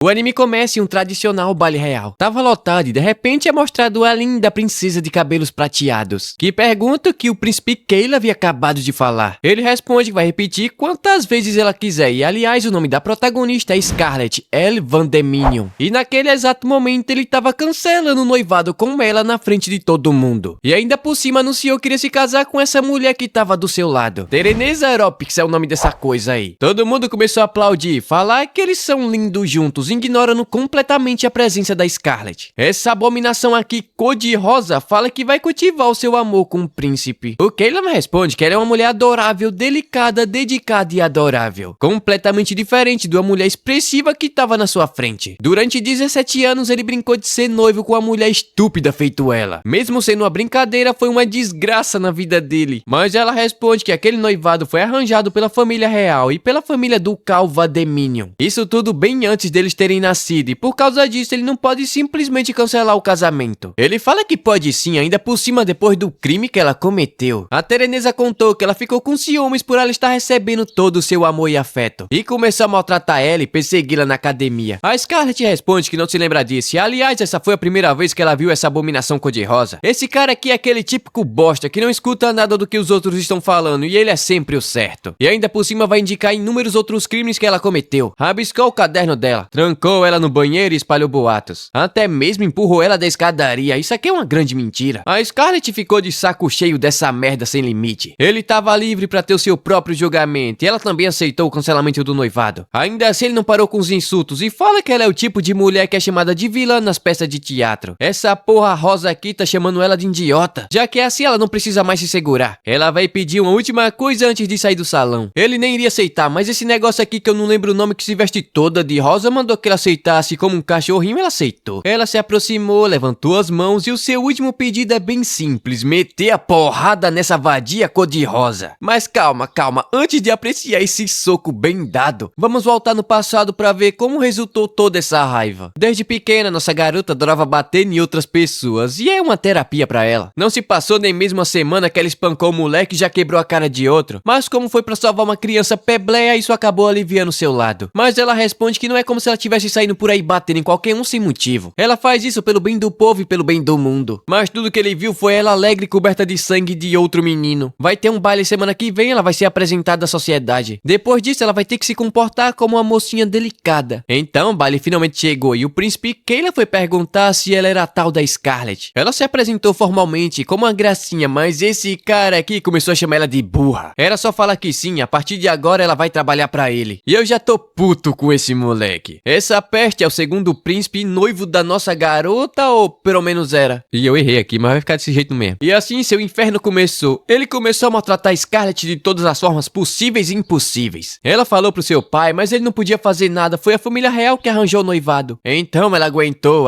O anime começa em um tradicional baile real. Tava lotado e de repente é mostrado a linda princesa de cabelos prateados, que pergunta o que o príncipe Keila havia acabado de falar. Ele responde que vai repetir quantas vezes ela quiser, e aliás o nome da protagonista é Scarlett L. Van de Minion. E naquele exato momento ele tava cancelando o noivado com ela na frente de todo mundo. E ainda por cima anunciou que iria se casar com essa mulher que tava do seu lado. Tereneza Aeropics é o nome dessa coisa aí. Todo mundo começou a aplaudir, falar que eles são lindos juntos, ignorando completamente a presença da Scarlett. Essa abominação aqui, cor de rosa, fala que vai cultivar o seu amor com o príncipe. O Keila responde que ela é uma mulher adorável, delicada, dedicada e adorável. Completamente diferente de uma mulher expressiva que tava na sua frente. Durante 17 anos ele brincou de ser noivo com uma mulher estúpida feito ela. Mesmo sendo uma brincadeira, foi uma desgraça na vida dele. Mas ela responde que aquele noivado foi arranjado pela família real e pela família ducal Van de Minion. Isso tudo bem antes deles terem nascido, e por causa disso ele não pode simplesmente cancelar o casamento. Ele fala que pode sim, ainda por cima depois do crime que ela cometeu. A Tereneza contou que ela ficou com ciúmes por ela estar recebendo todo o seu amor e afeto, e começou a maltratar ela e persegui-la na academia. A Scarlett responde que não se lembra disso, e aliás essa foi a primeira vez que ela viu essa abominação cor-de-rosa. Esse cara aqui é aquele típico bosta que não escuta nada do que os outros estão falando, e ele é sempre o certo. E ainda por cima vai indicar inúmeros outros crimes que ela cometeu. Rabiscou o caderno dela, trancou ela no banheiro e espalhou boatos. Até mesmo empurrou ela da escadaria. Isso aqui é uma grande mentira. A Scarlett ficou de saco cheio dessa merda sem limite. Ele tava livre pra ter o seu próprio julgamento, e ela também aceitou o cancelamento do noivado. Ainda assim ele não parou com os insultos e fala que ela é o tipo de mulher que é chamada de vilã nas peças de teatro. Essa porra rosa aqui tá chamando ela de idiota. Já que é assim ela não precisa mais se segurar. Ela vai pedir uma última coisa antes de sair do salão. Ele nem iria aceitar, mas esse negócio aqui que eu não lembro o nome, que se veste toda de rosa, mandou que ela aceitasse como um cachorrinho. Ela aceitou. Ela se aproximou, levantou as mãos e o seu último pedido é bem simples: meter a porrada nessa vadia cor-de-rosa. Mas calma, antes de apreciar esse soco bem dado, vamos voltar no passado pra ver como resultou toda essa raiva. Desde pequena, nossa garota adorava bater em outras pessoas, e é uma terapia pra ela. Não se passou nem mesmo uma semana que ela espancou o moleque e já quebrou a cara de outro, mas como foi pra salvar uma criança pebleia, isso acabou aliviando o seu lado. Mas ela responde que não é como se ela tivesse saindo por aí batendo em qualquer um sem motivo. Ela faz isso pelo bem do povo e pelo bem do mundo. Mas tudo que ele viu foi ela alegre, coberta de sangue de outro menino. Vai ter um baile semana que vem, ela vai ser apresentada à sociedade. Depois disso, ela vai ter que se comportar como uma mocinha delicada. Então, o baile finalmente chegou e o príncipe Keila foi perguntar se ela era a tal da Scarlett. Ela se apresentou formalmente como uma gracinha, mas esse cara aqui começou a chamar ela de burra. Era só falar que sim, a partir de agora ela vai trabalhar pra ele. E eu já tô puto com esse moleque. Essa peste é o segundo príncipe noivo da nossa garota, ou pelo menos era. E eu errei aqui, mas vai ficar desse jeito mesmo. E assim seu inferno começou. Ele começou a maltratar Scarlett de todas as formas possíveis e impossíveis. Ela falou pro seu pai, mas ele não podia fazer nada. Foi a família real que arranjou o noivado. Então ela aguentou.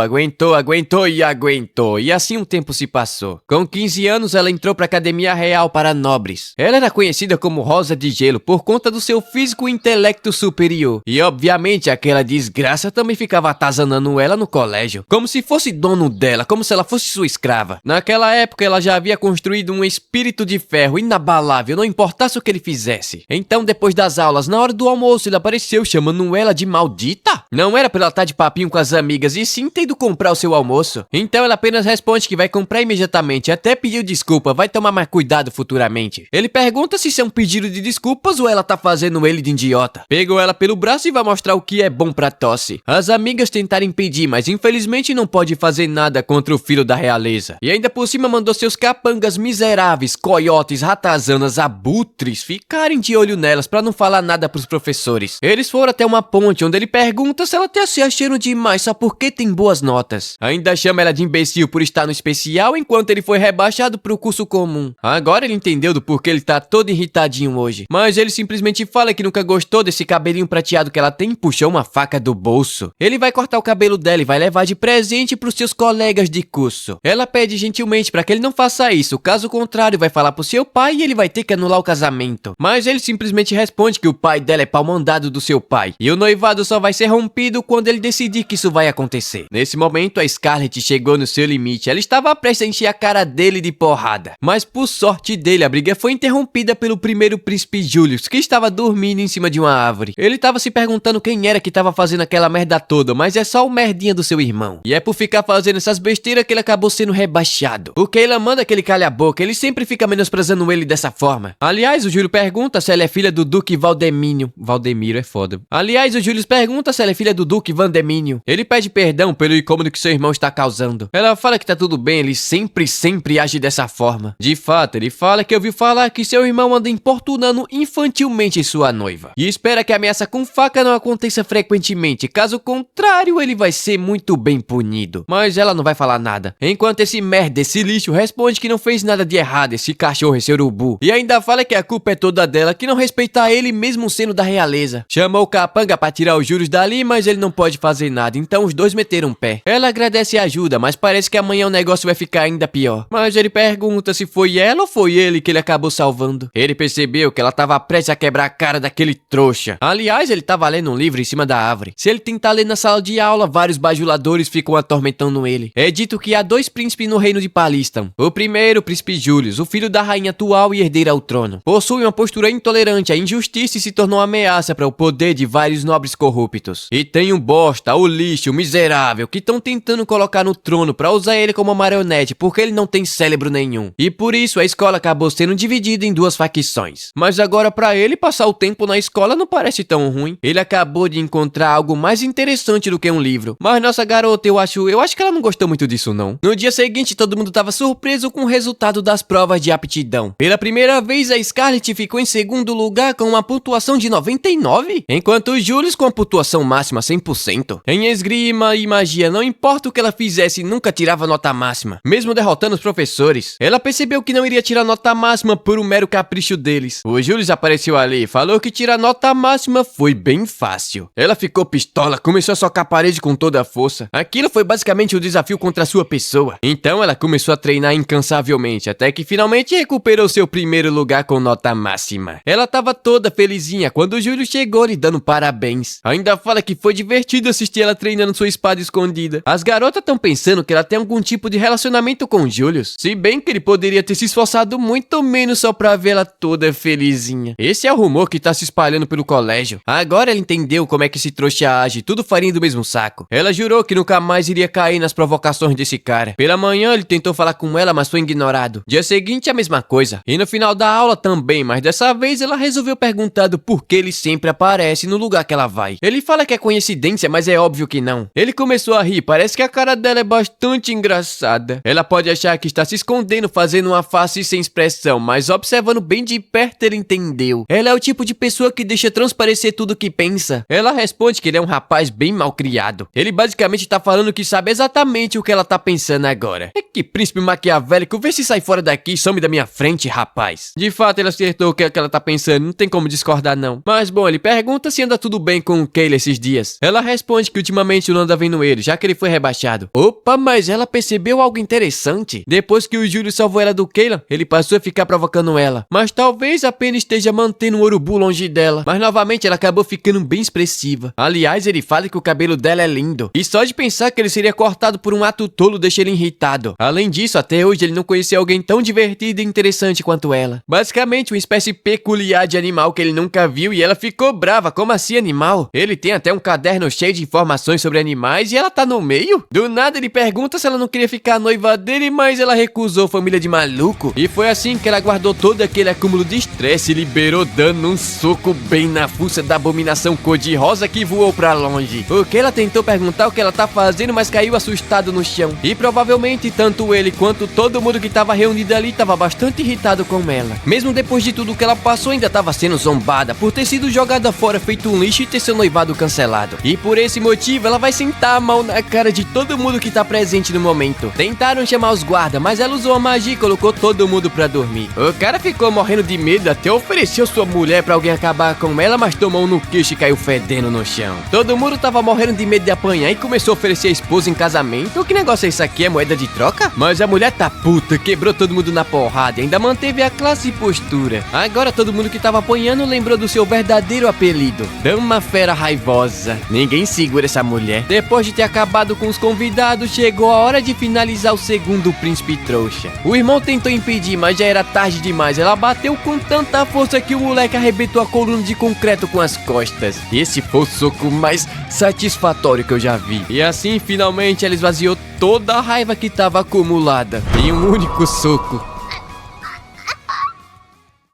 E assim um tempo se passou. Com 15 anos ela entrou pra Academia Real para Nobres. Ela era conhecida como Rosa de Gelo por conta do seu físico e intelecto superior. E obviamente aquela desgraça também ficava atazanando ela no colégio, como se fosse dono dela, como se ela fosse sua escrava. Naquela época ela já havia construído um espírito de ferro inabalável, não importasse o que ele fizesse. Então depois das aulas, na hora do almoço, ele apareceu chamando ela de maldita. Não era pra ela estar de papinho com as amigas, e sim ter ido comprar o seu almoço. Então ela apenas responde que vai comprar imediatamente, até pediu desculpa, vai tomar mais cuidado futuramente. Ele pergunta se isso é um pedido de desculpas ou ela tá fazendo ele de idiota. Pegou ela pelo braço e vai mostrar o que é bom pra tosse. As amigas tentaram impedir, mas infelizmente não pode fazer nada contra o filho da realeza. E ainda por cima mandou seus capangas miseráveis, coiotes, ratazanas, abutres ficarem de olho nelas pra não falar nada pros professores. Eles foram até uma ponte onde ele pergunta se ela tá se achando demais só porque tem boas notas. Ainda chama ela de imbecil por estar no especial, enquanto ele foi rebaixado pro curso comum. Agora ele entendeu do porquê ele tá todo irritadinho hoje. Mas ele simplesmente fala que nunca gostou desse cabelinho prateado que ela tem e puxou uma faca do bolso. Ele vai cortar o cabelo dela e vai levar de presente pros seus colegas de curso. Ela pede gentilmente pra que ele não faça isso, caso contrário vai falar pro seu pai e ele vai ter que anular o casamento. Mas ele simplesmente responde que o pai dela é pau mandado do seu pai, e o noivado só vai ser rompido quando ele decidir que isso vai acontecer. Nesse momento a Scarlett chegou no seu limite, ela estava prestes a encher a cara dele de porrada. Mas por sorte dele, a briga foi interrompida pelo primeiro príncipe Julius, que estava dormindo em cima de uma árvore. Ele estava se perguntando quem era que estava fazendo aquela merda toda, mas é só o merdinha do seu irmão. E é por ficar fazendo essas besteiras que ele acabou sendo rebaixado. O Kayla manda que ele calhe a boca, ele sempre fica menosprezando ele dessa forma. Aliás, o Júlio pergunta se ela é filha do Duque Valdemiro é foda. Aliás, o Júlio pergunta se ela é filha do Duque Vandemínio. Ele pede perdão pelo incômodo que seu irmão está causando. Ela fala que tá tudo bem, ele sempre age dessa forma. De fato, ele fala que ouviu falar que seu irmão anda importunando infantilmente sua noiva. E espera que a ameaça com faca não aconteça frequentemente, caso contrário ele vai ser muito bem punido. Mas ela não vai falar nada. Enquanto esse merda, esse lixo, responde que não fez nada de errado, esse cachorro, esse urubu. E ainda fala que a culpa é toda dela, que não respeita ele mesmo sendo da realeza. Chamou o capanga pra tirar os juros dali, mas ele não pode fazer nada, então os dois meteram um pé. Ela agradece a ajuda, mas parece que amanhã o negócio vai ficar ainda pior. Mas ele pergunta se foi ela ou foi ele que ele acabou salvando. Ele percebeu que ela tava prestes a quebrar a cara daquele trouxa. Aliás, ele tava lendo um livro em cima da árvore. Se ele tentar ler na sala de aula, vários bajuladores ficam atormentando ele. É dito que há 2 príncipes no reino de Palistan. O primeiro, o príncipe Julius, o filho da rainha atual e herdeira ao trono. Possui uma postura intolerante à injustiça e se tornou uma ameaça para o poder de vários nobres corruptos. E tem um bosta, o lixo, o miserável, que estão tentando colocar no trono para usar ele como marionete, porque ele não tem cérebro nenhum. E por isso a escola acabou sendo dividida em 2 facções. Mas agora para ele passar o tempo na escola não parece tão ruim. Ele acabou de encontrar algo mais interessante do que um livro. Mas nossa garota, eu acho que ela não gostou muito disso não. No dia seguinte todo mundo tava surpreso com o resultado das provas de aptidão. Pela primeira vez a Scarlett ficou em segundo lugar com uma pontuação de 99, enquanto o Julius com a pontuação máxima 100%. Em esgrima e magia, não importa o que ela fizesse, nunca tirava nota máxima, mesmo derrotando os professores. Ela percebeu que não iria tirar nota máxima por um mero capricho deles. O Julius apareceu ali, falou que tirar nota máxima foi bem fácil. Ela ficou pistola, começou a socar a parede com toda a força. Aquilo foi basicamente o desafio contra a sua pessoa. Então ela começou a treinar incansavelmente, até que finalmente recuperou seu primeiro lugar com nota máxima. Ela tava toda felizinha quando o Júlio chegou lhe dando parabéns. Ainda fala que foi divertido assistir ela treinando sua espada escondida. As garotas estão pensando que ela tem algum tipo de relacionamento com o Julius, se bem que ele poderia ter se esforçado muito menos só pra vê-la toda felizinha. Esse é o rumor que tá se espalhando pelo colégio. Agora ela entendeu como é que esse trouxa age, tudo farinha do mesmo saco. Ela jurou que nunca mais iria cair nas provocações desse cara. Pela manhã ele tentou falar com ela, mas foi ignorado. Dia seguinte a mesma coisa. E no final da aula também, mas dessa vez ela resolveu perguntar do porquê ele sempre aparece no lugar que ela vai. Ele fala que é coincidência, mas é óbvio que não. Ele começou a rir, parece que a cara dela é bastante engraçada. Ela pode achar que está se escondendo, fazendo uma face sem expressão, mas observando bem de perto ele entendeu. Ela é o tipo de pessoa que deixa transparecer tudo o que pensa. Ela responde que ele é um rapaz bem mal criado. Ele basicamente tá falando que sabe exatamente o que ela tá pensando agora. É que príncipe maquiavélico, vê se sai fora daqui e some da minha frente, rapaz. De fato, ele acertou o que ela tá pensando, não tem como discordar não. Mas bom, ele pergunta se anda tudo bem com o Kayla esses dias. Ela responde que ultimamente não anda vendo ele, já que ele foi rebaixado. Opa, mas ela percebeu algo interessante. Depois que o Júlio salvou ela do Kayla, ele passou a ficar provocando ela. Mas talvez apenas esteja mantendo o urubu longe dela. Mas novamente ela acabou ficando bem expressiva. Aliás, ele fala que o cabelo dela é lindo. E só de pensar que ele seria cortado por um ato tolo deixa ele irritado. Além disso, até hoje ele não conhecia alguém tão divertido e interessante quanto ela. Basicamente, uma espécie peculiar de animal que ele nunca viu e ela ficou brava. Como assim animal? Ele tem até um caderno cheio de informações sobre animais e ela tá no meio? Do nada ele pergunta se ela não queria ficar noiva dele, mas ela recusou, família de maluco. E foi assim que ela guardou todo aquele acúmulo de estresse e liberou dando um soco bem na fuça da abominação cor-de-rosa que voou pra longe. Porque ela tentou perguntar o que ela tá fazendo, mas caiu assustado no chão. E provavelmente tanto ele quanto todo mundo que tava reunido ali tava bastante irritado com ela. Mesmo depois de tudo que ela passou, ainda tava sendo zombada por ter sido jogada fora feito um lixo e ter seu noivado cancelado. E por esse motivo ela vai sentar a mão na cara de todo mundo que tá presente no momento. Tentaram chamar os guardas, mas ela usou a magia e colocou todo mundo pra dormir. O cara ficou morrendo de medo, até ofereceu sua mulher pra alguém acabar com ela, mas tomou um no queixo e caiu fedendo no chão. Todo mundo tava morrendo de medo de apanhar e começou a oferecer a esposa em casamento. Que negócio é isso aqui? É moeda de troca? Mas a mulher tá puta, quebrou todo mundo na porrada e ainda manteve a classe e postura. Agora todo mundo que tava apanhando lembrou do seu verdadeiro apelido: Dama Fera Raivosa. Ninguém segura essa mulher. Depois de ter acabado com os convidados, chegou a hora de finalizar o segundo príncipe trouxa. O irmão tentou impedir, mas já era tarde demais. Ela bateu com tanta força que o moleque arrebentou a coluna de concreto com as costas. Esse foi o soco mais satisfatório que eu já vi. E assim, finalmente, ela esvaziou toda a raiva que estava acumulada em um único soco.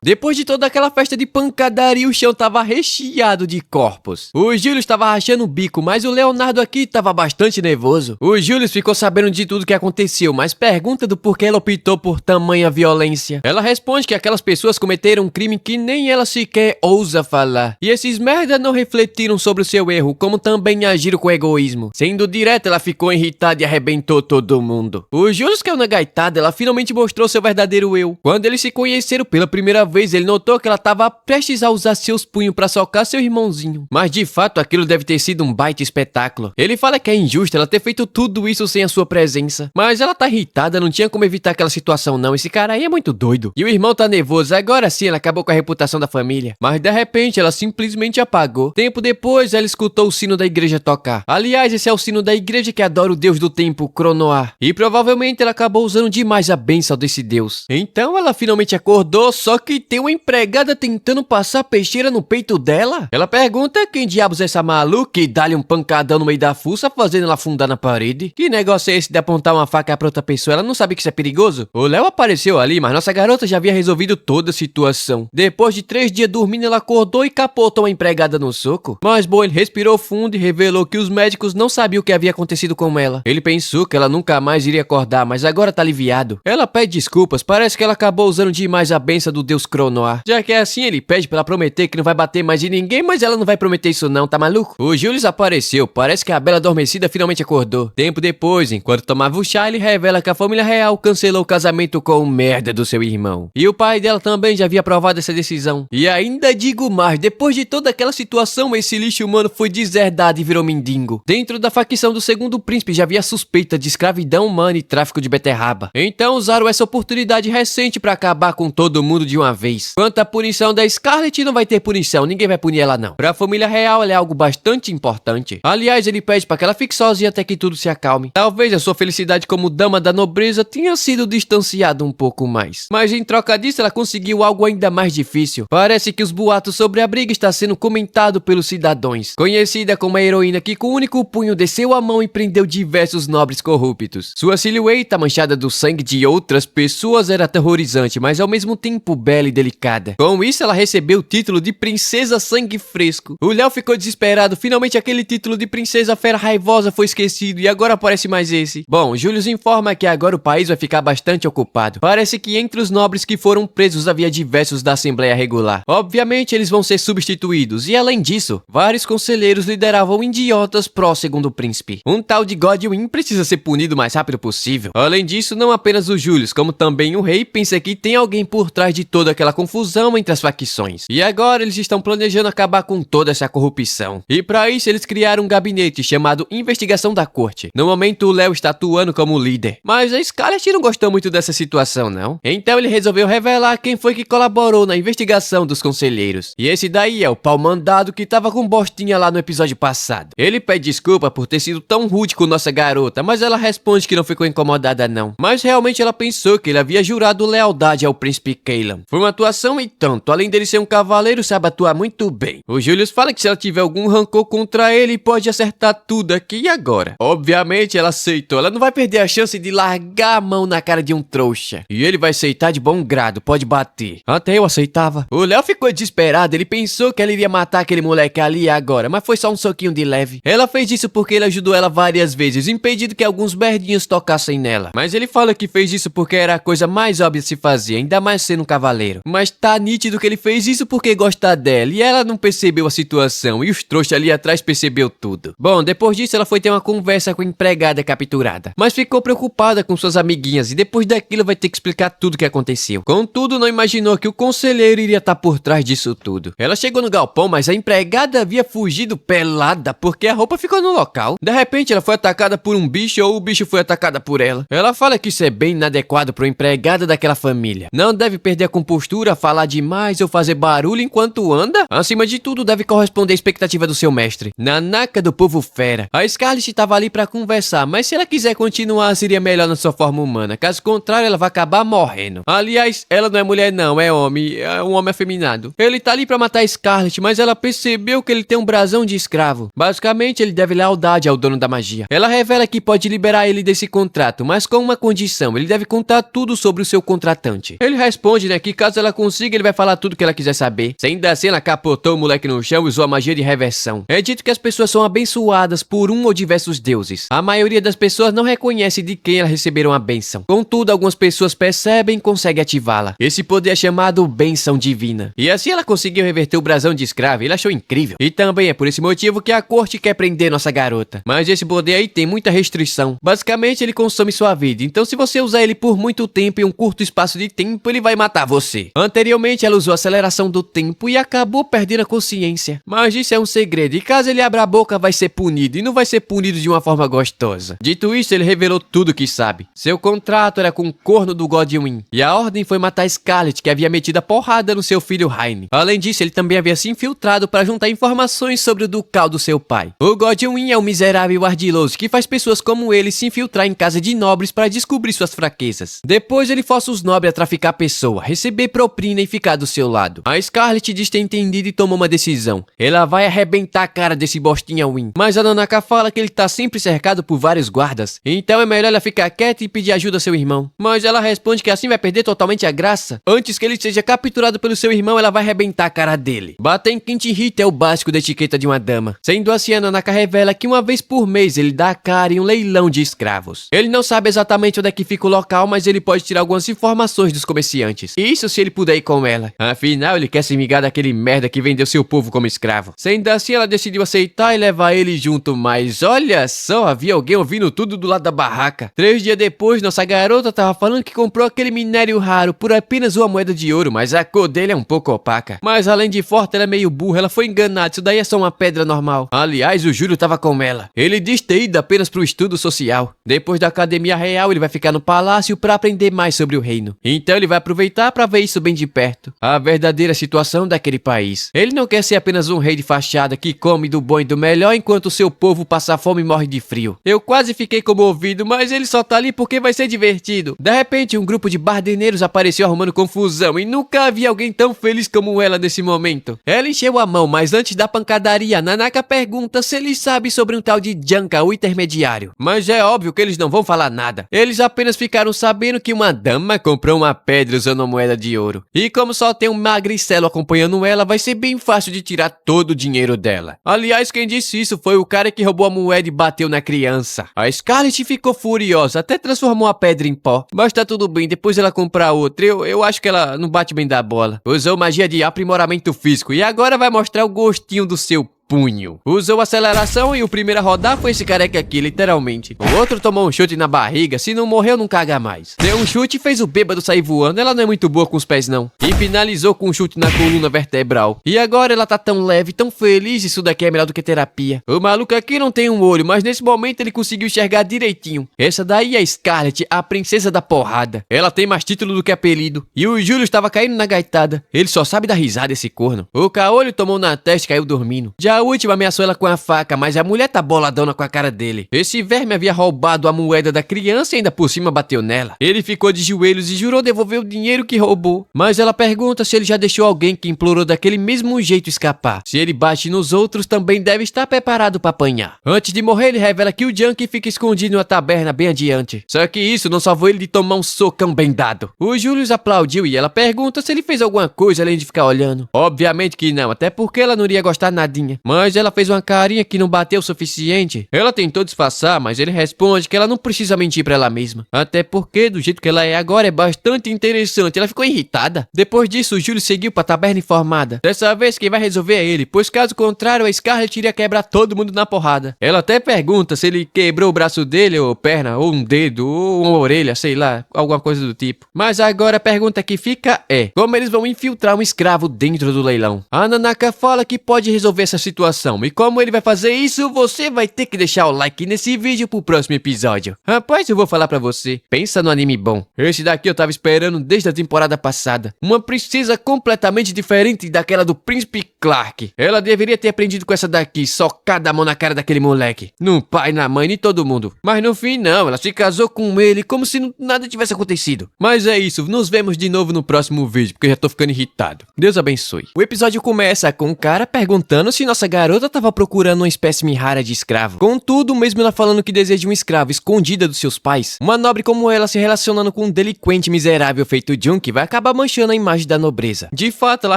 Depois de toda aquela festa de pancadaria, o chão tava recheado de corpos. O Júlio estava rachando o bico, mas o Leonardo aqui estava bastante nervoso. O Júlio ficou sabendo de tudo que aconteceu, mas pergunta do porquê ela optou por tamanha violência. Ela responde que aquelas pessoas cometeram um crime que nem ela sequer ousa falar. E esses merda não refletiram sobre o seu erro, como também agiram com egoísmo. Sendo direta, ela ficou irritada e arrebentou todo mundo. O Júlio caiu na gaitada, ela finalmente mostrou seu verdadeiro eu. Quando eles se conheceram pela primeira vez, ele notou que ela estava prestes a usar seus punhos para socar seu irmãozinho. Mas de fato, aquilo deve ter sido um baita espetáculo. Ele fala que é injusto ela ter feito tudo isso sem a sua presença. Mas ela tá irritada, não tinha como evitar aquela situação não. Esse cara aí é muito doido. E o irmão tá nervoso, agora sim ela acabou com a reputação da família. Mas de repente ela simplesmente apagou. Tempo depois ela escutou o sino da igreja tocar. Aliás, esse é o sino da igreja que adora o deus do tempo, Cronoar. E provavelmente ela acabou usando demais a bênção desse deus. Então ela finalmente acordou, só que tem uma empregada tentando passar peixeira no peito dela? Ela pergunta quem diabos é essa maluca e dá-lhe um pancadão no meio da fuça, fazendo ela afundar na parede. Que negócio é esse de apontar uma faca pra outra pessoa? Ela não sabe que isso é perigoso? O Léo apareceu ali, mas nossa garota já havia resolvido toda a situação. Depois de 3 dias dormindo, ela acordou e capotou a empregada no soco. Mas bom, ele respirou fundo e revelou que os médicos não sabiam o que havia acontecido com ela. Ele pensou que ela nunca mais iria acordar, mas agora tá aliviado. Ela pede desculpas, parece que ela acabou usando demais a bênção do deus Cronoar. Já que é assim, ele pede pra ela prometer que não vai bater mais em ninguém, mas ela não vai prometer isso não, tá maluco? O Júlio apareceu, parece que a bela adormecida finalmente acordou. Tempo depois, enquanto tomava o chá, ele revela que a família real cancelou o casamento com o merda do seu irmão. E o pai dela também já havia aprovado essa decisão. E ainda digo mais, depois de toda aquela situação, esse lixo humano foi deserdado e virou mendigo. Dentro da facção do segundo príncipe já havia suspeita de escravidão humana e tráfico de beterraba. Então usaram essa oportunidade recente pra acabar com todo mundo de uma vez. Quanto à punição da Scarlett, não vai ter punição, ninguém vai punir ela não. Pra família real, ela é algo bastante importante. Aliás, ele pede pra que ela fique sozinha até que tudo se acalme. Talvez a sua felicidade como dama da nobreza tenha sido distanciada um pouco mais. Mas em troca disso, ela conseguiu algo ainda mais difícil. Parece que os boatos sobre a briga está sendo comentado pelos cidadãos. Conhecida como a heroína que com o único punho desceu a mão e prendeu diversos nobres corruptos. Sua silhueta manchada do sangue de outras pessoas era aterrorizante, mas ao mesmo tempo bela e delicada. Com isso, ela recebeu o título de Princesa Sangue Fresco. O Léo ficou desesperado, finalmente aquele título de Princesa Fera Raivosa foi esquecido e agora aparece mais esse. Bom, Júlio informa que agora o país vai ficar bastante ocupado. Parece que entre os nobres que foram presos havia diversos da Assembleia Regular. Obviamente, eles vão ser substituídos e além disso, vários conselheiros lideravam idiotas pró segundo príncipe. Um tal de Godwin precisa ser punido o mais rápido possível. Além disso, não apenas o Júlio, como também o rei pensa que tem alguém por trás de toda aquela confusão entre as facções. E agora eles estão planejando acabar com toda essa corrupção. E para isso eles criaram um gabinete chamado Investigação da Corte. No momento o Léo está atuando como líder. Mas a Scarlett não gostou muito dessa situação não. Então ele resolveu revelar quem foi que colaborou na investigação dos conselheiros. E esse daí é o pau mandado que tava com bostinha lá no episódio passado. Ele pede desculpa por ter sido tão rude com nossa garota, mas ela responde que não ficou incomodada não. Mas realmente ela pensou que ele havia jurado lealdade ao príncipe Cailan. Foi uma atuação e tanto, além dele ser um cavaleiro, sabe atuar muito bem. O Julius fala que se ela tiver algum rancor contra ele, pode acertar tudo aqui e agora. Obviamente ela aceitou, ela não vai perder a chance de largar a mão na cara de um trouxa. E ele vai aceitar de bom grado, pode bater. Até eu aceitava. O Léo ficou desesperado, ele pensou que ela iria matar aquele moleque ali e agora, mas foi só um soquinho de leve. Ela fez isso porque ele ajudou ela várias vezes, impedindo que alguns merdinhos tocassem nela. Mas ele fala que fez isso porque era a coisa mais óbvia de se fazer, ainda mais sendo um cavaleiro. Mas tá nítido que ele fez isso porque gosta dela, e ela não percebeu a situação, e os trouxas ali atrás percebeu tudo. Bom, depois disso ela foi ter uma conversa com a empregada capturada, mas ficou preocupada com suas amiguinhas, e depois daquilo vai ter que explicar tudo o que aconteceu. Contudo, não imaginou que o conselheiro iria estar por trás disso tudo. Ela chegou no galpão, mas a empregada havia fugido pelada, porque a roupa ficou no local. De repente ela foi atacada por um bicho, ou o bicho foi atacada por ela. Ela fala que isso é bem inadequado para uma empregada daquela família. Não deve perder a compostura postura, falar demais ou fazer barulho enquanto anda? Acima de tudo, deve corresponder à expectativa do seu mestre. Nanaca do povo fera. A Scarlet estava ali pra conversar, mas se ela quiser continuar, seria melhor na sua forma humana. Caso contrário, ela vai acabar morrendo. Aliás, ela não é mulher não, é homem. É um homem afeminado. Ele tá ali pra matar a Scarlet, mas ela percebeu que ele tem um brasão de escravo. Basicamente, ele deve lealdade ao dono da magia. Ela revela que pode liberar ele desse contrato, mas com uma condição. Ele deve contar tudo sobre o seu contratante. Ele responde, né, que caso ela consiga, ele vai falar tudo que ela quiser saber. Ainda assim, ela capotou o moleque no chão e usou a magia de reversão. É dito que as pessoas são abençoadas por um ou diversos deuses. A maioria das pessoas não reconhece de quem elas receberam a bênção. Contudo, algumas pessoas percebem e conseguem ativá-la. Esse poder é chamado bênção divina. E assim ela conseguiu reverter o brasão de escravo. Ele achou incrível. E também é por esse motivo que a corte quer prender nossa garota. Mas esse poder aí tem muita restrição. Basicamente, ele consome sua vida. Então, se você usar ele por muito tempo em um curto espaço de tempo, ele vai matar você. Anteriormente, ela usou a aceleração do tempo e acabou perdendo a consciência. Mas isso é um segredo. E caso ele abra a boca, vai ser punido. E não vai ser punido de uma forma gostosa. Dito isso, ele revelou tudo que sabe. Seu contrato era com o corno do Godwin. E a ordem foi matar Scarlet, que havia metido a porrada no seu filho Raine. Além disso, ele também havia se infiltrado para juntar informações sobre o ducal do seu pai. O Godwin é um miserável ardiloso que faz pessoas como ele se infiltrar em casa de nobres para descobrir suas fraquezas. Depois ele força os nobres a traficar a pessoa, receber propina e ficar do seu lado. A Scarlet diz ter entendido e tomou uma decisão. Ela vai arrebentar a cara desse bostinha Win. Mas a Nanaka fala que ele tá sempre cercado por vários guardas. Então é melhor ela ficar quieta e pedir ajuda ao seu irmão. Mas ela responde que assim vai perder totalmente a graça. Antes que ele seja capturado pelo seu irmão, ela vai arrebentar a cara dele. Bater em quem te irrita é o básico da etiqueta de uma dama. Sendo assim, a Nanaka revela que uma vez por mês ele dá a cara em um leilão de escravos. Ele não sabe exatamente onde é que fica o local, mas ele pode tirar algumas informações dos comerciantes. Isso se ele puder ir com ela. Afinal, ele quer se vingar daquele merda que vendeu seu povo como escravo. Sendo assim, ela decidiu aceitar e levar ele junto, mas olha só, havia alguém ouvindo tudo do lado da barraca. 3 dias depois, nossa garota tava falando que comprou aquele minério raro por apenas uma moeda de ouro, mas a cor dele é um pouco opaca. Mas além de forte, ela é meio burra, ela foi enganada, isso daí é só uma pedra normal. Aliás, o Júlio tava com ela. Ele diz ter ido apenas pro estudo social. Depois da academia real, ele vai ficar no palácio para aprender mais sobre o reino. Então ele vai aproveitar para ver isso bem de perto. A verdadeira situação daquele país. Ele não quer ser apenas um rei de fachada que come do bom e do melhor enquanto o seu povo passa fome e morre de frio. Eu quase fiquei comovido, mas ele só tá ali porque vai ser divertido. De repente, um grupo de bardeneiros apareceu arrumando confusão e nunca havia alguém tão feliz como ela nesse momento. Ela encheu a mão, mas antes da pancadaria, Nanaka pergunta se ele sabe sobre um tal de Janka, o intermediário. Mas é óbvio que eles não vão falar nada. Eles apenas ficaram sabendo que uma dama comprou uma pedra usando uma moeda de ouro. E como só tem um magricelo acompanhando ela, vai ser bem fácil de tirar todo o dinheiro dela. Aliás, quem disse isso foi o cara que roubou a moeda e bateu na criança. A Scarlet ficou furiosa, até transformou a pedra em pó. Mas tá tudo bem, depois ela comprar outra. Eu acho que ela não bate bem da bola. Usou magia de aprimoramento físico e agora vai mostrar o gostinho do seu punho. Usou aceleração e o primeiro a rodar foi esse careca aqui, literalmente. O outro tomou um chute na barriga, se não morreu não caga mais. Deu um chute e fez o bêbado sair voando, ela não é muito boa com os pés não. E finalizou com um chute na coluna vertebral. E agora ela tá tão leve, tão feliz, isso daqui é melhor do que terapia. O maluco aqui não tem um olho, mas nesse momento ele conseguiu enxergar direitinho. Essa daí é a Scarlet, a princesa da porrada. Ela tem mais título do que apelido. E o Júlio estava caindo na gaitada. Ele só sabe dar risada esse corno. O caolho tomou na testa e caiu dormindo. Já a última ameaçou ela com a faca, mas a mulher tá boladona com a cara dele. Esse verme havia roubado a moeda da criança e ainda por cima bateu nela. Ele ficou de joelhos e jurou devolver o dinheiro que roubou. Mas ela pergunta se ele já deixou alguém que implorou daquele mesmo jeito escapar. Se ele bate nos outros, também deve estar preparado para apanhar. Antes de morrer, ele revela que o Junkie fica escondido em uma taberna bem adiante. Só que isso não salvou ele de tomar um socão bem dado. O Julius aplaudiu e ela pergunta se ele fez alguma coisa além de ficar olhando. Obviamente que não, até porque ela não iria gostar nadinha. Mas ela fez uma carinha que não bateu o suficiente. Ela tentou disfarçar, mas ele responde que ela não precisa mentir pra ela mesma. Até porque, do jeito que ela é agora, é bastante interessante. Ela ficou irritada. Depois disso, o Júlio seguiu pra taberna informada. Dessa vez, quem vai resolver é ele, pois caso contrário, a Scarlet iria quebrar todo mundo na porrada. Ela até pergunta se ele quebrou o braço dele, ou perna, ou um dedo, ou uma orelha, sei lá, alguma coisa do tipo. Mas agora a pergunta que fica é: como eles vão infiltrar um escravo dentro do leilão? A Nanaka fala que pode resolver essa situação situação. E como ele vai fazer isso, você vai ter que deixar o like nesse vídeo pro próximo episódio. Rapaz, eu vou falar pra você. Pensa no anime bom. Esse daqui eu tava esperando desde a temporada passada. Uma princesa completamente diferente daquela do Príncipe Clark. Ela deveria ter aprendido com essa daqui, socada a mão na cara daquele moleque. No pai, na mãe, e todo mundo. Mas no fim não, ela se casou com ele como se nada tivesse acontecido. Mas é isso, nos vemos de novo no próximo vídeo, porque eu já tô ficando irritado. Deus abençoe. O episódio começa com um cara perguntando se nossa garota tava procurando uma espécime rara de escravo. Contudo, mesmo ela falando que deseja um escravo escondida dos seus pais, uma nobre como ela se relacionando com um delinquente miserável feito Junkie vai acabar manchando a imagem da nobreza. De fato, ela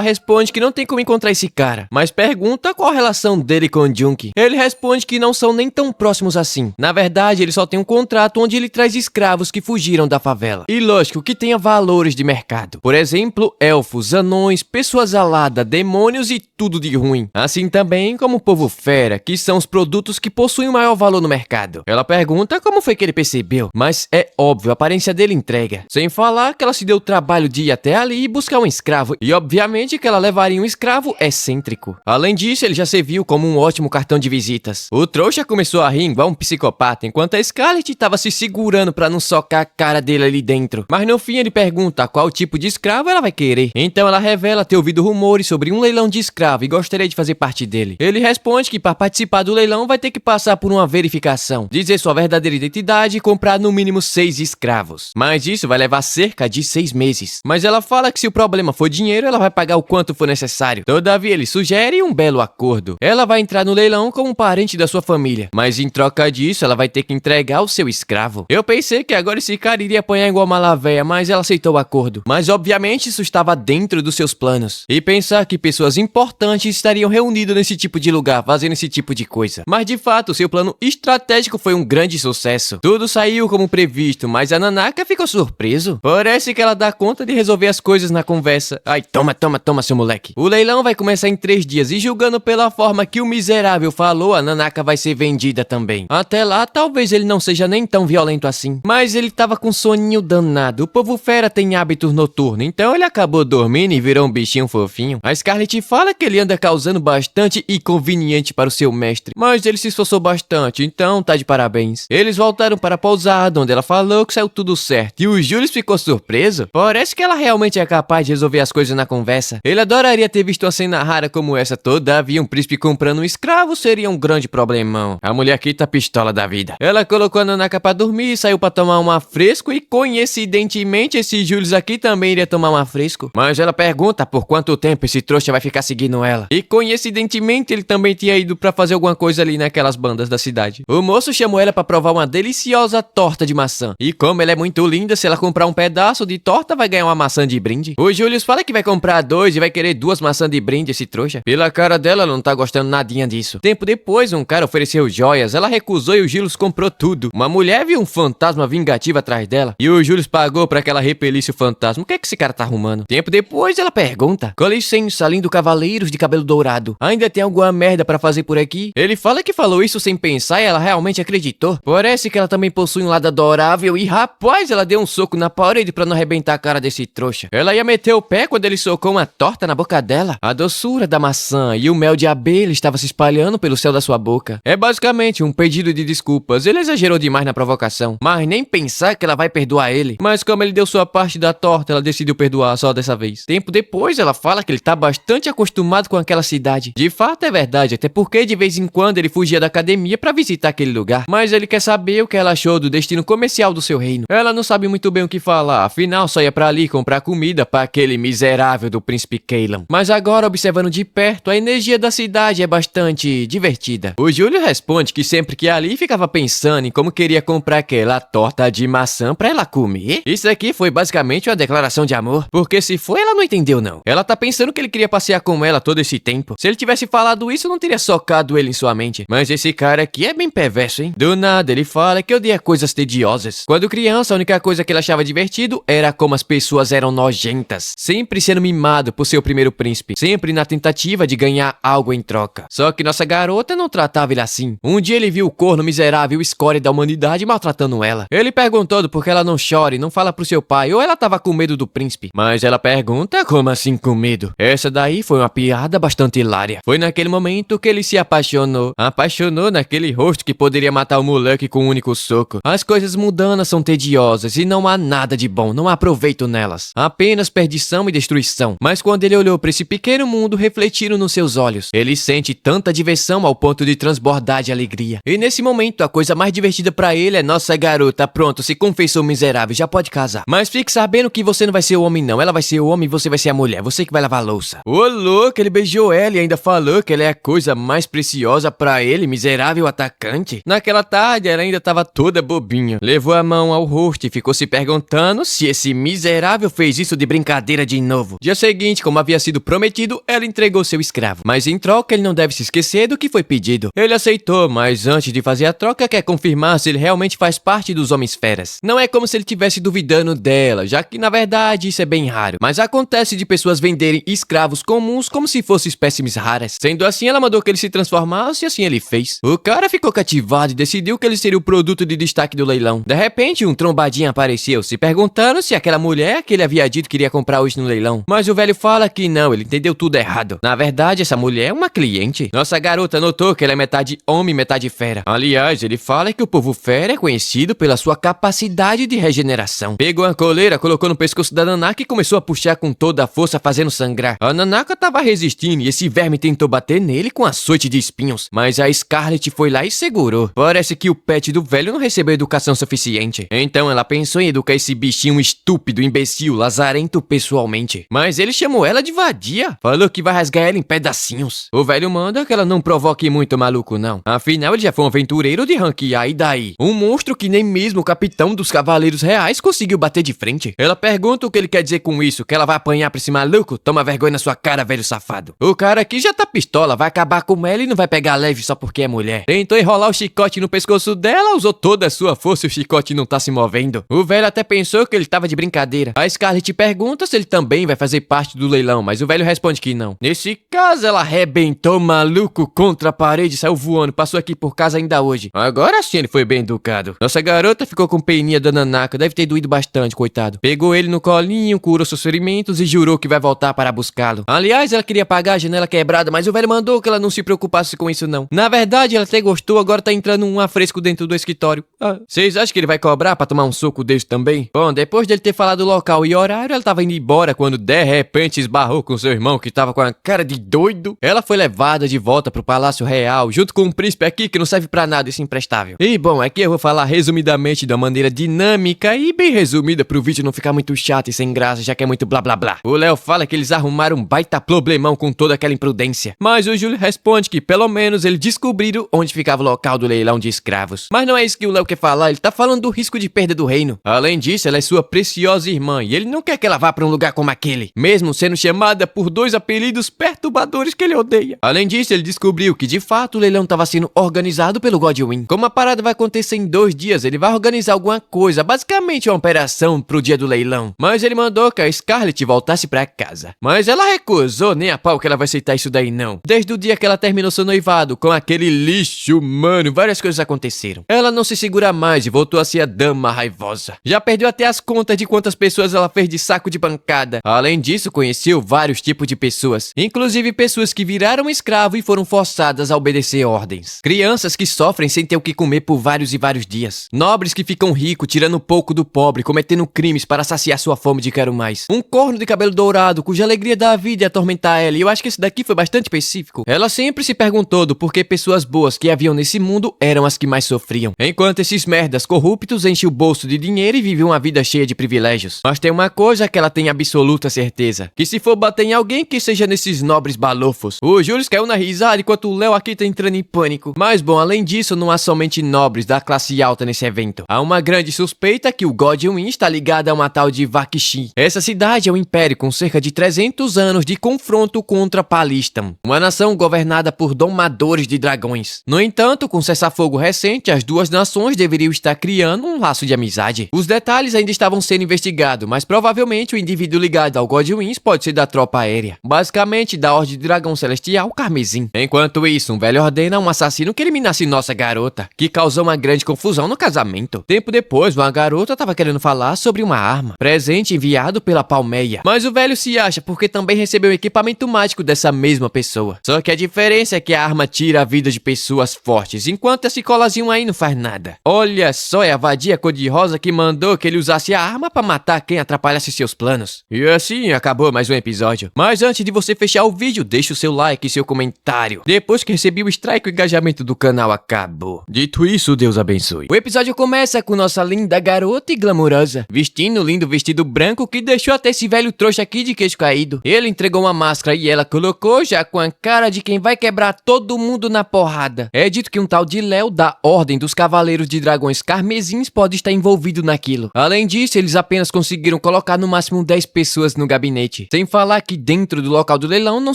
responde que não tem como encontrar esse cara, mas pergunta qual a relação dele com o Junkie. Ele responde que não são nem tão próximos assim. Na verdade, ele só tem um contrato onde ele traz escravos que fugiram da favela. E lógico que tenha valores de mercado. Por exemplo, elfos, anões, pessoas aladas, demônios e tudo de ruim. Assim também como o povo fera, que são os produtos que possuem o maior valor no mercado. Ela pergunta como foi que ele percebeu, mas é óbvio, a aparência dele entrega. Sem falar que ela se deu o trabalho de ir até ali e buscar um escravo, e obviamente que ela levaria um escravo excêntrico. Além disso, ele já serviu como um ótimo cartão de visitas. O trouxa começou a rir igual um psicopata, enquanto a Scarlett estava se segurando pra não socar a cara dele ali dentro. Mas no fim ele pergunta qual tipo de escravo ela vai querer. Então ela revela ter ouvido rumores sobre um leilão de escravo e gostaria de fazer parte dele. Ele responde que para participar do leilão vai ter que passar por uma verificação, dizer sua verdadeira identidade e comprar no mínimo 6 escravos. Mas isso vai levar cerca de 6 meses. Mas ela fala que se o problema for dinheiro, ela vai pagar o quanto for necessário. Todavia ele sugere um belo acordo. Ela vai entrar no leilão como um parente da sua família, mas em troca disso ela vai ter que entregar o seu escravo. Eu pensei que agora esse cara iria apanhar igual uma lavéia, mas ela aceitou o acordo. Mas obviamente isso estava dentro dos seus planos. E pensar que pessoas importantes estariam reunidas nesse tipo de lugar, fazendo esse tipo de coisa. Mas de fato, seu plano estratégico foi um grande sucesso. Tudo saiu como previsto, mas a Nanaka ficou surpreso. Parece que ela dá conta de resolver as coisas na conversa. Ai, toma, seu moleque. O leilão vai começar em 3 dias e julgando pela forma que o miserável falou, a Nanaka vai ser vendida também. Até lá, talvez ele não seja nem tão violento assim. Mas ele tava com soninho danado. O povo fera tem hábitos noturnos, então ele acabou dormindo e virou um bichinho fofinho. A Scarlett fala que ele anda causando bastante inconveniente para o seu mestre, mas ele se esforçou bastante, então tá de parabéns. Eles voltaram para a pousada, onde ela falou que saiu tudo certo. E o Julius ficou surpreso. Parece que ela realmente é capaz de resolver as coisas na conversa. Ele adoraria ter visto uma cena rara como essa. Todavia, um príncipe comprando um escravo seria um grande problemão. A mulher aqui tá pistola da vida. Ela colocou a Nanaka pra dormir, saiu pra tomar um fresco e coincidentemente esse Julius aqui também iria tomar um fresco. Mas ela pergunta por quanto tempo esse trouxa vai ficar seguindo ela. E coincidentemente ele também tinha ido pra fazer alguma coisa ali naquelas bandas da cidade. O moço chamou ela pra provar uma deliciosa torta de maçã. E como ela é muito linda, se ela comprar um pedaço de torta vai ganhar uma maçã de brinde. O Julius fala que vai comprar 2 e vai querer 2 maçãs de brinde, esse trouxa. Pela cara dela, ela não tá gostando nadinha disso. Tempo depois, um cara ofereceu joias, ela recusou e o Julius comprou tudo. Uma mulher viu um fantasma vingativo atrás dela e o Julius pagou pra que ela repelisse o fantasma. O que é que esse cara tá arrumando? Tempo depois, ela pergunta: com licença, lindo cavaleiros de cabelo dourado, ainda tem alguma merda pra fazer por aqui? Ele fala que falou isso sem pensar e ela realmente acreditou. Parece que ela também possui um lado adorável e rapaz, ela deu um soco na parede pra não arrebentar a cara desse trouxa. Ela ia meter o pé quando ele socou uma torta na boca dela. A doçura da maçã e o mel de abelha estava se espalhando pelo céu da sua boca. É basicamente um pedido de desculpas. Ele exagerou demais na provocação, mas nem pensar que ela vai perdoar ele. Mas como ele deu sua parte da torta, ela decidiu perdoar só dessa vez. Tempo depois, ela fala que ele tá bastante acostumado com aquela cidade. De fato é verdade, até porque de vez em quando ele fugia da academia pra visitar aquele lugar. Mas ele quer saber o que ela achou do destino comercial do seu reino. Ela não sabe muito bem o que falar, afinal só ia pra ali comprar comida pra aquele miserável do príncipe Caleb. Mas agora, observando de perto, a energia da cidade é bastante divertida. O Júlio responde que sempre que ia ali ficava pensando em como queria comprar aquela torta de maçã pra ela comer. Isso aqui foi basicamente uma declaração de amor, porque se foi, ela não entendeu não. Ela tá pensando que ele queria passear com ela todo esse tempo. Se ele tivesse falado isso, não teria socado ele em sua mente. Mas esse cara aqui é bem perverso, hein? Do nada, ele fala que odeia coisas tediosas. Quando criança, a única coisa que ele achava divertido era como as pessoas eram nojentas, sempre sendo mimado por seu primeiro príncipe, sempre na tentativa de ganhar algo em troca. Só que nossa garota não tratava ele assim. Um dia ele viu o corno miserável escória da humanidade maltratando ela. Ele perguntou por que ela não chora e não fala pro seu pai, ou ela tava com medo do príncipe. Mas ela pergunta, como assim com medo? Essa daí foi uma piada bastante hilária. Foi naquele momento que ele se apaixonou. Apaixonou naquele rosto que poderia matar o moleque com um único soco. As coisas mundanas são tediosas e não há nada de bom, não há proveito nelas. Apenas perdição e destruição. Mas quando ele olhou para esse pequeno mundo, refletiram nos seus olhos. Ele sente tanta diversão ao ponto de transbordar de alegria. E nesse momento, a coisa mais divertida pra ele é: nossa garota, pronto, se confessou miserável, já pode casar. Mas fique sabendo que você não vai ser o homem não, ela vai ser o homem e você vai ser a mulher, você que vai lavar a louça. Ô louco, ele beijou ela e ainda falou que ela é a coisa mais preciosa pra ele, miserável atacante. Naquela tarde, ela ainda tava toda bobinha. Levou a mão ao rosto e ficou se perguntando se esse miserável fez isso de brincadeira de novo. Dia seguinte, como havia sido prometido, ela entregou seu escravo. Mas em troca, ele não deve se esquecer do que foi pedido. Ele aceitou, mas antes de fazer a troca, quer confirmar se ele realmente faz parte dos homens feras. Não é como se ele estivesse duvidando dela, já que na verdade isso é bem raro. Mas acontece de pessoas venderem escravos comuns como se fossem espécimes raras. Sendo assim, ela mandou que ele se transformasse e assim ele fez. O cara ficou cativado e decidiu que ele seria o produto de destaque do leilão. De repente, um trombadinho apareceu, se perguntando se aquela mulher que ele havia dito que iria comprar hoje no leilão. Mas o velho fala que não, ele entendeu tudo errado. Na verdade, essa mulher é uma cliente. Nossa garota notou que ela é metade homem, metade fera. Aliás, ele fala que o povo fera é conhecido pela sua capacidade de regeneração. Pegou a coleira, colocou no pescoço da Nanaka e começou a puxar com toda a força, fazendo sangrar. A Nanaka tava resistindo e esse verme tentou bater nele com açoite de espinhos, mas a Scarlet foi lá e segurou. Parece que o pet do velho não recebeu educação suficiente. Então ela pensou em educar esse bichinho estúpido, imbecil, lazarento pessoalmente. Mas ele chamou ela de vadia. Falou que vai rasgar ela em pedacinhos. O velho manda que ela não provoque muito maluco não. Afinal, ele já foi um aventureiro de rank, e daí? Um monstro que nem mesmo o capitão dos Cavaleiros Reais conseguiu bater de frente. Ela pergunta o que ele quer dizer com isso, que ela vai apanhar pra esse maluco? Toma vergonha na sua cara, velho safado. O cara aqui já tá pistola, vai acabar com ela e não vai pegar leve só porque é mulher. Tentou enrolar o chicote no pescoço dela, usou toda a sua força e o chicote não tá se movendo. O velho até pensou que ele tava de brincadeira. A Scarlet pergunta se ele também vai fazer parte do leilão, mas o velho responde que não. Nesse caso, ela arrebentou o maluco contra a parede e saiu voando, passou aqui por casa ainda hoje. Agora sim ele foi bem educado. Nossa garota ficou com peninha da Nanaka, deve ter doído bastante, coitado. Pegou ele no colinho, curou seus ferimentos e jurou que vai voltar para buscá-lo. Aliás, ela queria pagar a janela quebrada, mas o velho mandou que ela não se preocupasse com isso não. Na verdade, ela até gostou, agora tá entrando um afresco dentro do escritório. Vocês acham que ele vai cobrar pra tomar um soco desse também? Bom, depois dele ter falado o local e horário, ela tava indo embora quando de repente esbarrou com seu irmão que tava com a cara de doido. Ela foi levada de volta pro Palácio Real, junto com um príncipe aqui que não serve pra nada, esse imprestável. E bom, aqui eu vou falar resumidamente de uma maneira dinâmica e bem resumida pro vídeo não ficar muito chato e sem graça, já que é muito blá blá blá. O Léo fala que eles arrumaram um baita problemão com toda aquela imprudência. Mas o Júlio responde que pelo menos eles descobriram onde ficava o local do leilão de escravos. Mas não é isso que o Léo quer falar, ele tá falando do risco de perda do reino. Além disso, ela é sua preciosa irmã e ele não quer que ela vá pra um lugar como aquele, mesmo sendo chamada por dois apelidos perturbadores que ele odeia. Além disso, ele descobriu que de fato o leilão estava sendo organizado pelo Godwin. Como a parada vai acontecer em 2 dias, ele vai organizar alguma coisa, basicamente uma operação pro dia do leilão. Mas ele mandou que a Scarlet voltasse pra casa. Mas ela recusou, nem a pau que ela vai aceitar isso daí não. Desde o dia que ela terminou seu noivado com aquele lixo humano, várias coisas aconteceram. Ela não se segura mais e voltou a ser a dama raivosa. Já perdeu até as contas de quantas pessoas ela fez de saco de bancada. Além disso, conheceu vários tipos de pessoas, inclusive pessoas que viraram escravo e foram forçadas a obedecer ordens. Crianças que sofrem sem ter o que comer por vários e vários dias. Nobres que ficam ricos, tirando um pouco do pobre, cometendo crimes para saciar sua fome de quero mais. Um corno de cabelo dourado, cuja alegria da vida é atormentar ela, e eu acho que esse daqui foi bastante específico. Ela sempre se perguntou do porquê pessoas boas que haviam nesse mundo eram as que mais sofriam, enquanto esses merdas corruptos enchem o bolso de dinheiro e vivem uma vida cheia de privilégios. Mas tem uma coisa que ela tem absoluta certeza, que se for bater em alguém, que seja nesses nobres balofos. O Júlio caiu na risada enquanto o Léo aqui tá entrando em pânico. Mas bom, além disso, não há somente nobres da classe alta nesse evento. Há uma grande suspeita que o Godwin está ligado a uma tal de Vakshi. Essa cidade é um império com cerca de 300 anos de confronto contra Palistam, uma nação governada por domadores de dragões. No entanto, com cessar-fogo recente, as duas nações deveriam estar criando um laço de amizade. Os detalhes ainda estavam sendo investigados, mas provavelmente o indivíduo ligado ao Godwin pode ser da tropa aérea, basicamente da Ordem de Dragão Celestial Carmesim. Enquanto isso, um velho ordena a um assassino que eliminasse nossa garota, que causou uma grande confusão no casamento. Tempo depois, uma garota estava querendo falar sobre uma arma, presente enviado pela Palmeia, mas o velho se acha porque também recebeu um equipamento mágico dessa mesma pessoa. pessoa. Só que a diferença é que a arma tira a vida de pessoas fortes, enquanto esse colazinho aí não faz nada. Olha só, é a vadia cor-de-rosa que mandou que ele usasse a arma pra matar quem atrapalhasse seus planos. E assim acabou mais um episódio. Mas antes de você fechar o vídeo, deixa o seu like e seu comentário. Depois que recebi o strike, o engajamento do canal acabou. Dito isso, Deus abençoe. O episódio começa com nossa linda garota e glamurosa, vestindo um lindo vestido branco que deixou até esse velho trouxa aqui de queixo caído. Ele entregou uma máscara e ela colocou já com a cara de quem vai quebrar todo mundo na porrada. É dito que um tal de Léo da Ordem dos Cavaleiros de Dragões Carmesins pode estar envolvido naquilo. Além disso, eles apenas conseguiram colocar no máximo 10 pessoas no gabinete. Sem falar que dentro do local do leilão não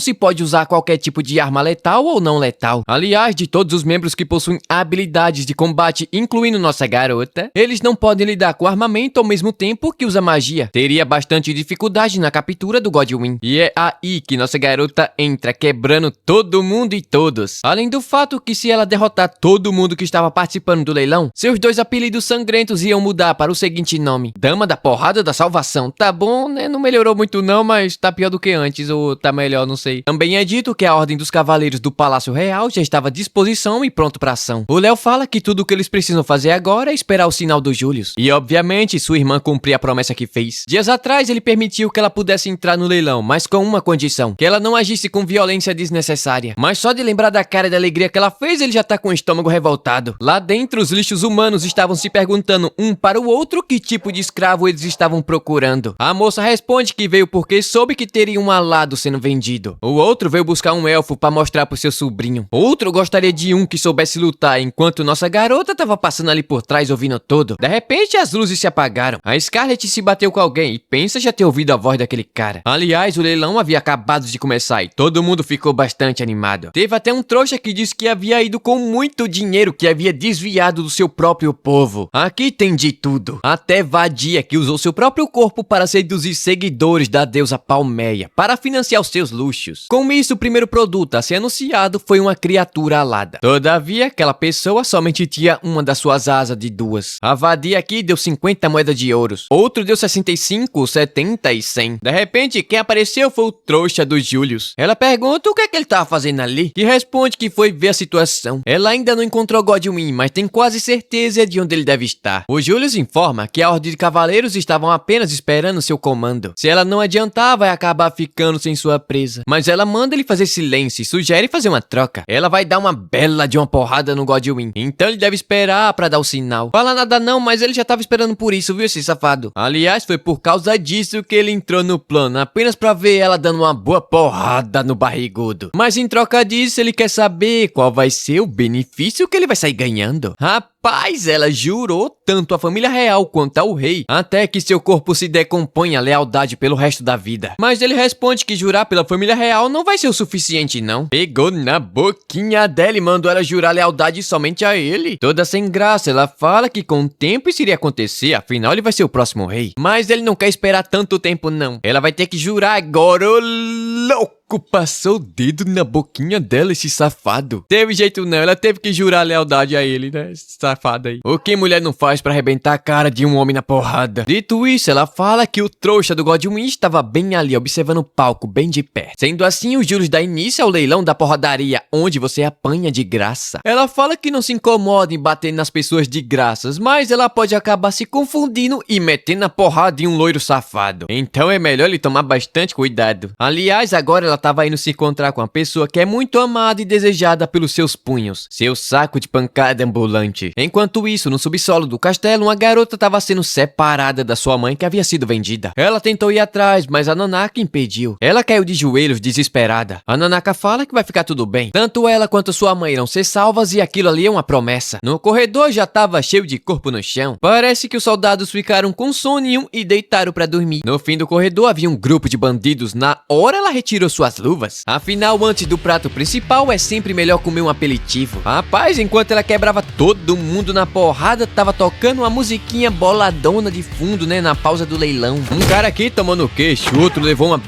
se pode usar qualquer tipo de arma letal ou não letal. Aliás, de todos os membros que possuem habilidades de combate, incluindo nossa garota, eles não podem lidar com armamento ao mesmo tempo que usa magia. Teria bastante dificuldade na captura do Godwyn. E é aí que nossa garota entra quebrando todo mundo e todos. Além do fato que se ela derrotar todo mundo que estava participando do leilão, seus dois apelidos sangrentos iam mudar para o seguinte nome: Dama da Porrada da Salvação. Tá bom, né? Não melhorou muito não, mas tá pior do que antes, ou tá melhor, não sei. Também é dito que a Ordem dos Cavaleiros do Palácio Real já estava à disposição e pronto pra ação. O Léo fala que tudo o que eles precisam fazer agora é esperar o sinal do Július. E obviamente sua irmã cumprir a promessa que fez. Dias atrás ele permitiu que ela pudesse entrar no leilão, mas com uma condição: que ela não agisse com violência desnecessária. Mas só de lembrar da cara de alegria que ela fez, ele já tá com o estômago revoltado. Lá dentro, os lixos humanos estavam se perguntando um para o outro que tipo de escravo eles estavam procurando. A moça responde que veio porque soube que teria um alado sendo vendido. O outro veio buscar um elfo para mostrar pro seu sobrinho. Outro gostaria de um que soubesse lutar, enquanto nossa garota tava passando ali por trás ouvindo tudo. De repente, as luzes se apagaram. A Scarlet se bateu com alguém e pensa já ter ouvido a voz daquele cara. Aliás, o leilão havia acabado de começar e todo mundo ficou bastante animado. Teve até um trouxa que disse que havia ido com muito dinheiro que havia desviado do seu próprio povo. Aqui tem de tudo. Até vadia que usou seu próprio corpo para seduzir seguidores da deusa Palmeia, para financiar os seus luxos. Com isso, o primeiro produto a ser anunciado foi uma criatura alada. Todavia, aquela pessoa somente tinha uma das suas asas de duas. A vadia aqui deu 50 moedas de ouros. Outro deu 65, 70 e 100. De repente, quem apareceu foi o trouxa do Július. Ela pergunta o que é que ele tava fazendo ali, e responde que foi ver a situação. Ela ainda não encontrou Godwyn, mas tem quase certeza de onde ele deve estar. O Július informa que a Ordem de Cavaleiros estavam apenas esperando seu comando. Se ela não adiantar, vai acabar ficando sem sua presa. Mas ela manda ele fazer silêncio e sugere fazer uma troca. Ela vai dar uma bela de uma porrada no Godwyn, então ele deve esperar pra dar o sinal. Fala nada não, mas ele já tava esperando por isso, viu, esse safado? Aliás, foi por causa disso que ele entrou no plano, apenas pra ver ela dando uma boa porrada no barrigudo. Mas em troca disso, ele quer saber qual vai ser o benefício que ele vai sair ganhando. Rapaz, ela jurou tanto à família real quanto ao rei, até que seu corpo se decompõe a lealdade pelo resto da vida. Mas ele responde que jurar pela família real não vai ser o suficiente não. Pegou na boquinha dela e mandou ela jurar lealdade somente a ele. Toda sem graça, ela fala que com o tempo isso iria acontecer, afinal ele vai ser o próximo rei. Mas ele não quer esperar tanto tempo não. Ela vai ter que jurar agora, ô louco! Passou o dedo na boquinha dela, esse safado. Teve jeito não, ela teve que jurar lealdade a ele, né? Esse safado aí. O que mulher não faz pra arrebentar a cara de um homem na porrada? Dito isso, ela fala que o trouxa do Godwyn estava bem ali, observando o palco, bem de perto. Sendo assim, o Július dá início ao leilão da porradaria, onde você apanha de graça. Ela fala que não se incomoda em bater nas pessoas de graças, mas ela pode acabar se confundindo e metendo a porrada em um loiro safado. Então é melhor ele tomar bastante cuidado. Aliás, agora ela tava indo se encontrar com uma pessoa que é muito amada e desejada pelos seus punhos, seu saco de pancada ambulante. Enquanto isso, no subsolo do castelo, uma garota estava sendo separada da sua mãe que havia sido vendida. Ela tentou ir atrás, mas a Nanaka impediu. Ela caiu de joelhos desesperada. A Nanaka fala que vai ficar tudo bem. Tanto ela quanto sua mãe irão ser salvas e aquilo ali é uma promessa. No corredor já estava cheio de corpo no chão. Parece que os soldados ficaram com soninho e deitaram para dormir. No fim do corredor havia um grupo de bandidos. Na hora ela retirou suas luvas. Afinal, antes do prato principal, é sempre melhor comer um aperitivo. Rapaz, enquanto ela quebrava todo mundo na porrada, tava tocando uma musiquinha boladona de fundo, né, na pausa do leilão. Um cara aqui tomou no queixo, outro levou uma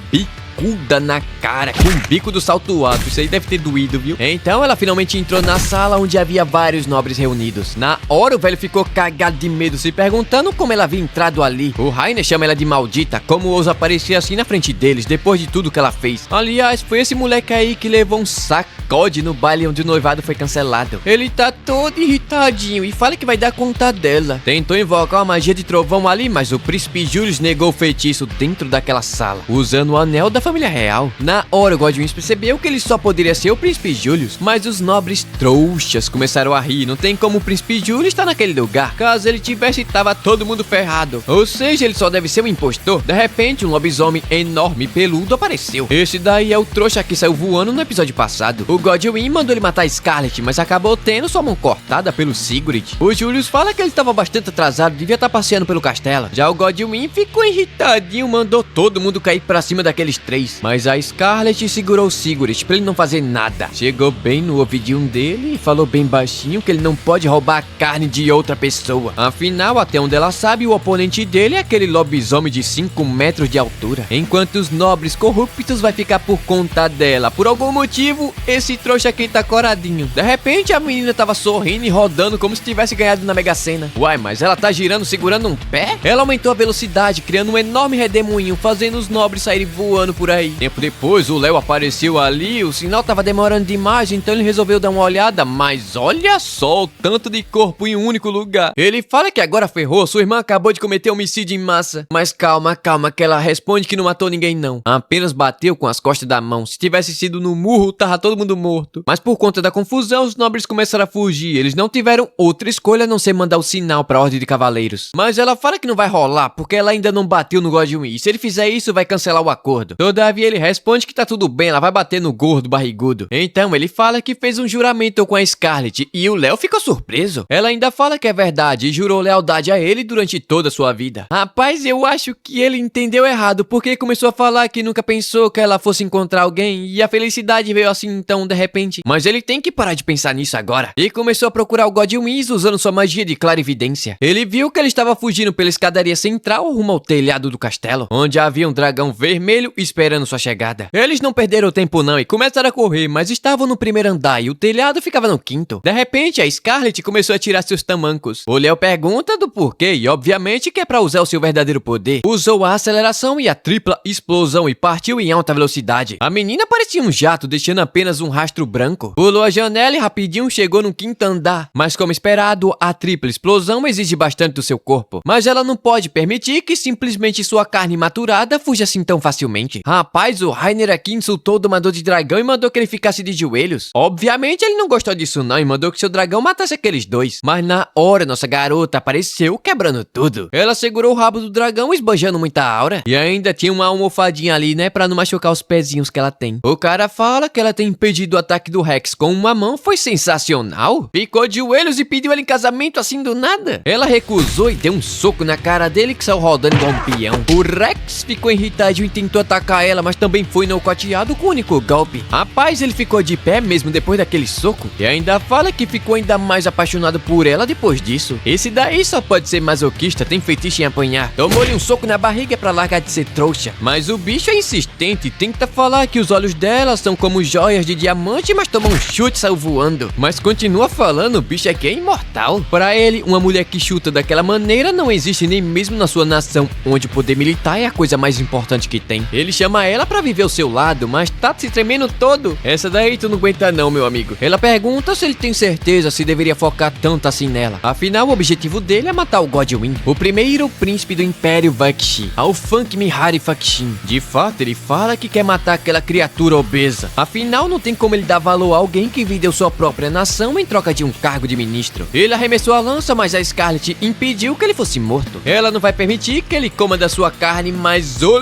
bicuda na cara, com o bico do salto alto. Isso aí deve ter doído, viu? Então ela finalmente entrou na sala onde havia vários nobres reunidos. Na hora o velho ficou cagado de medo, se perguntando como ela havia entrado ali. O Rainer chama ela de maldita, como ousa aparecer assim na frente deles, depois de tudo que ela fez. Aliás, foi esse moleque aí que levou um sacode no baile onde o noivado foi cancelado. Ele tá todo irritadinho e fala que vai dar conta dela. Tentou invocar uma magia de trovão ali, mas o príncipe Julius negou o feitiço dentro daquela sala, usando o anel da família real. Na hora o Godwin percebeu que ele só poderia ser o príncipe Julius, mas os nobres trouxas começaram a rir. Não tem como o príncipe Julius estar naquele lugar. Caso ele tivesse, tava todo mundo ferrado. Ou seja, ele só deve ser um impostor. De repente, um lobisomem enorme e peludo apareceu. Esse daí é o trouxa que saiu voando no episódio passado. O Godwin mandou ele matar Scarlet, mas acabou tendo sua mão cortada pelo Sigurd. O Julius fala que ele estava bastante atrasado, devia estar passeando pelo castelo. Já o Godwin ficou irritadinho, mandou todo mundo cair pra cima daqueles três. Mas a Scarlet segurou o Sigurd pra ele não fazer nada. Chegou bem no ouvidinho dele e falou bem baixinho que ele não pode roubar a carne de outra pessoa. Afinal, até onde ela sabe, o oponente dele é aquele lobisomem de 5 metros de altura. Enquanto os nobres corruptos vai ficar por conta dela. Por algum motivo, esse trouxa aqui tá coradinho. De repente, a menina tava sorrindo e rodando como se tivesse ganhado na Mega Sena. Uai, mas ela tá girando segurando um pé? Ela aumentou a velocidade, criando um enorme redemoinho, fazendo os nobres saírem voando por aí. Tempo depois, o Léo apareceu ali, o sinal tava demorando demais, então ele resolveu dar uma olhada, mas olha só o tanto de corpo em um único lugar. Ele fala que agora ferrou, sua irmã acabou de cometer homicídio em massa. Mas calma, que ela responde que não matou ninguém não. Apenas bateu com as costas da mão. Se tivesse sido no murro, tava todo mundo morto. Mas por conta da confusão, os nobres começaram a fugir. Eles não tiveram outra escolha a não ser mandar o sinal pra ordem de cavaleiros. Mas ela fala que não vai rolar, porque ela ainda não bateu no Godwin. E se ele fizer isso, vai cancelar o acordo. Todavia, ele responde que tá tudo bem, ela vai bater no gordo barrigudo. Então, ele fala que fez um juramento com a Scarlet e o Léo ficou surpreso. Ela ainda fala que é verdade e jurou lealdade a ele durante toda a sua vida. Rapaz, eu acho que ele entendeu errado, porque começou a falar que nunca pensou que ela fosse encontrar alguém e a felicidade veio assim então de repente. Mas ele tem que parar de pensar nisso agora. E começou a procurar o Godwin usando sua magia de clarividência. Ele viu que ele estava fugindo pela escadaria central rumo ao telhado do castelo, onde havia um dragão vermelho esperando sua chegada. Eles não perderam tempo não e começaram a correr, mas estavam no primeiro andar e o telhado ficava no quinto. De repente, a Scarlet começou a tirar seus tamancos. O Léo pergunta do porquê e obviamente que é pra usar o seu verdadeiro poder. Usou a aceleração e a tripla explosão e partiu em alta velocidade. A menina parecia um jato, deixando apenas um rastro branco. Pulou a janela e rapidinho chegou no quinto andar. Mas como esperado, a tripla explosão exige bastante do seu corpo. Mas ela não pode permitir que simplesmente sua carne maturada fuja assim tão facilmente. Rapaz, o Rainer aqui insultou o domador de dragão e mandou que ele ficasse de joelhos. Obviamente ele não gostou disso não e mandou que seu dragão matasse aqueles dois. Mas na hora nossa garota apareceu quebrando tudo. Ela segurou o rabo do dragão esbanjando muita aura. E ainda tinha uma almofadinha ali, né, pra não machucar os pezinhos que ela tem. O cara fala que ela tem impedido o ataque do Rex com uma mão, foi sensacional. Ficou de joelhos e pediu ele em casamento assim do nada. Ela recusou e deu um soco na cara dele que saiu rodando igual um peão. O Rex ficou irritado e tentou atacar ela, mas também foi nocauteado com um único golpe. Rapaz, ele ficou de pé mesmo depois daquele soco. E ainda fala que ficou ainda mais apaixonado por ela depois disso. Esse daí só pode ser masoquista, tem fetiche em apanhar. Tomou-lhe um soco na barriga pra largar de ser trouxa. Mas o bicho é insistente e tenta falar que os olhos dela são como joias de diamante, mas tomou um chute e saiu voando. Mas continua falando, o bicho aqui é imortal. Pra ele, uma mulher que chuta daquela maneira não existe nem mesmo na sua nação, onde o poder militar é a coisa mais importante que tem. Ele chama ela pra viver ao seu lado, mas tá se tremendo todo. Essa daí tu não aguenta não, meu amigo. Ela pergunta se ele tem certeza se deveria focar tanto assim nela. Afinal, o objetivo dele é matar o Godwin, o primeiro príncipe do Império Vakshi, ao Funk Mihari Fakshin. De fato, ele fala que quer matar aquela criatura obesa. Afinal, não tem como ele dar valor a alguém que vendeu sua própria nação em troca de um cargo de ministro. Ele arremessou a lança, mas a Scarlet impediu que ele fosse morto. Ela não vai permitir que ele coma da sua carne, mas o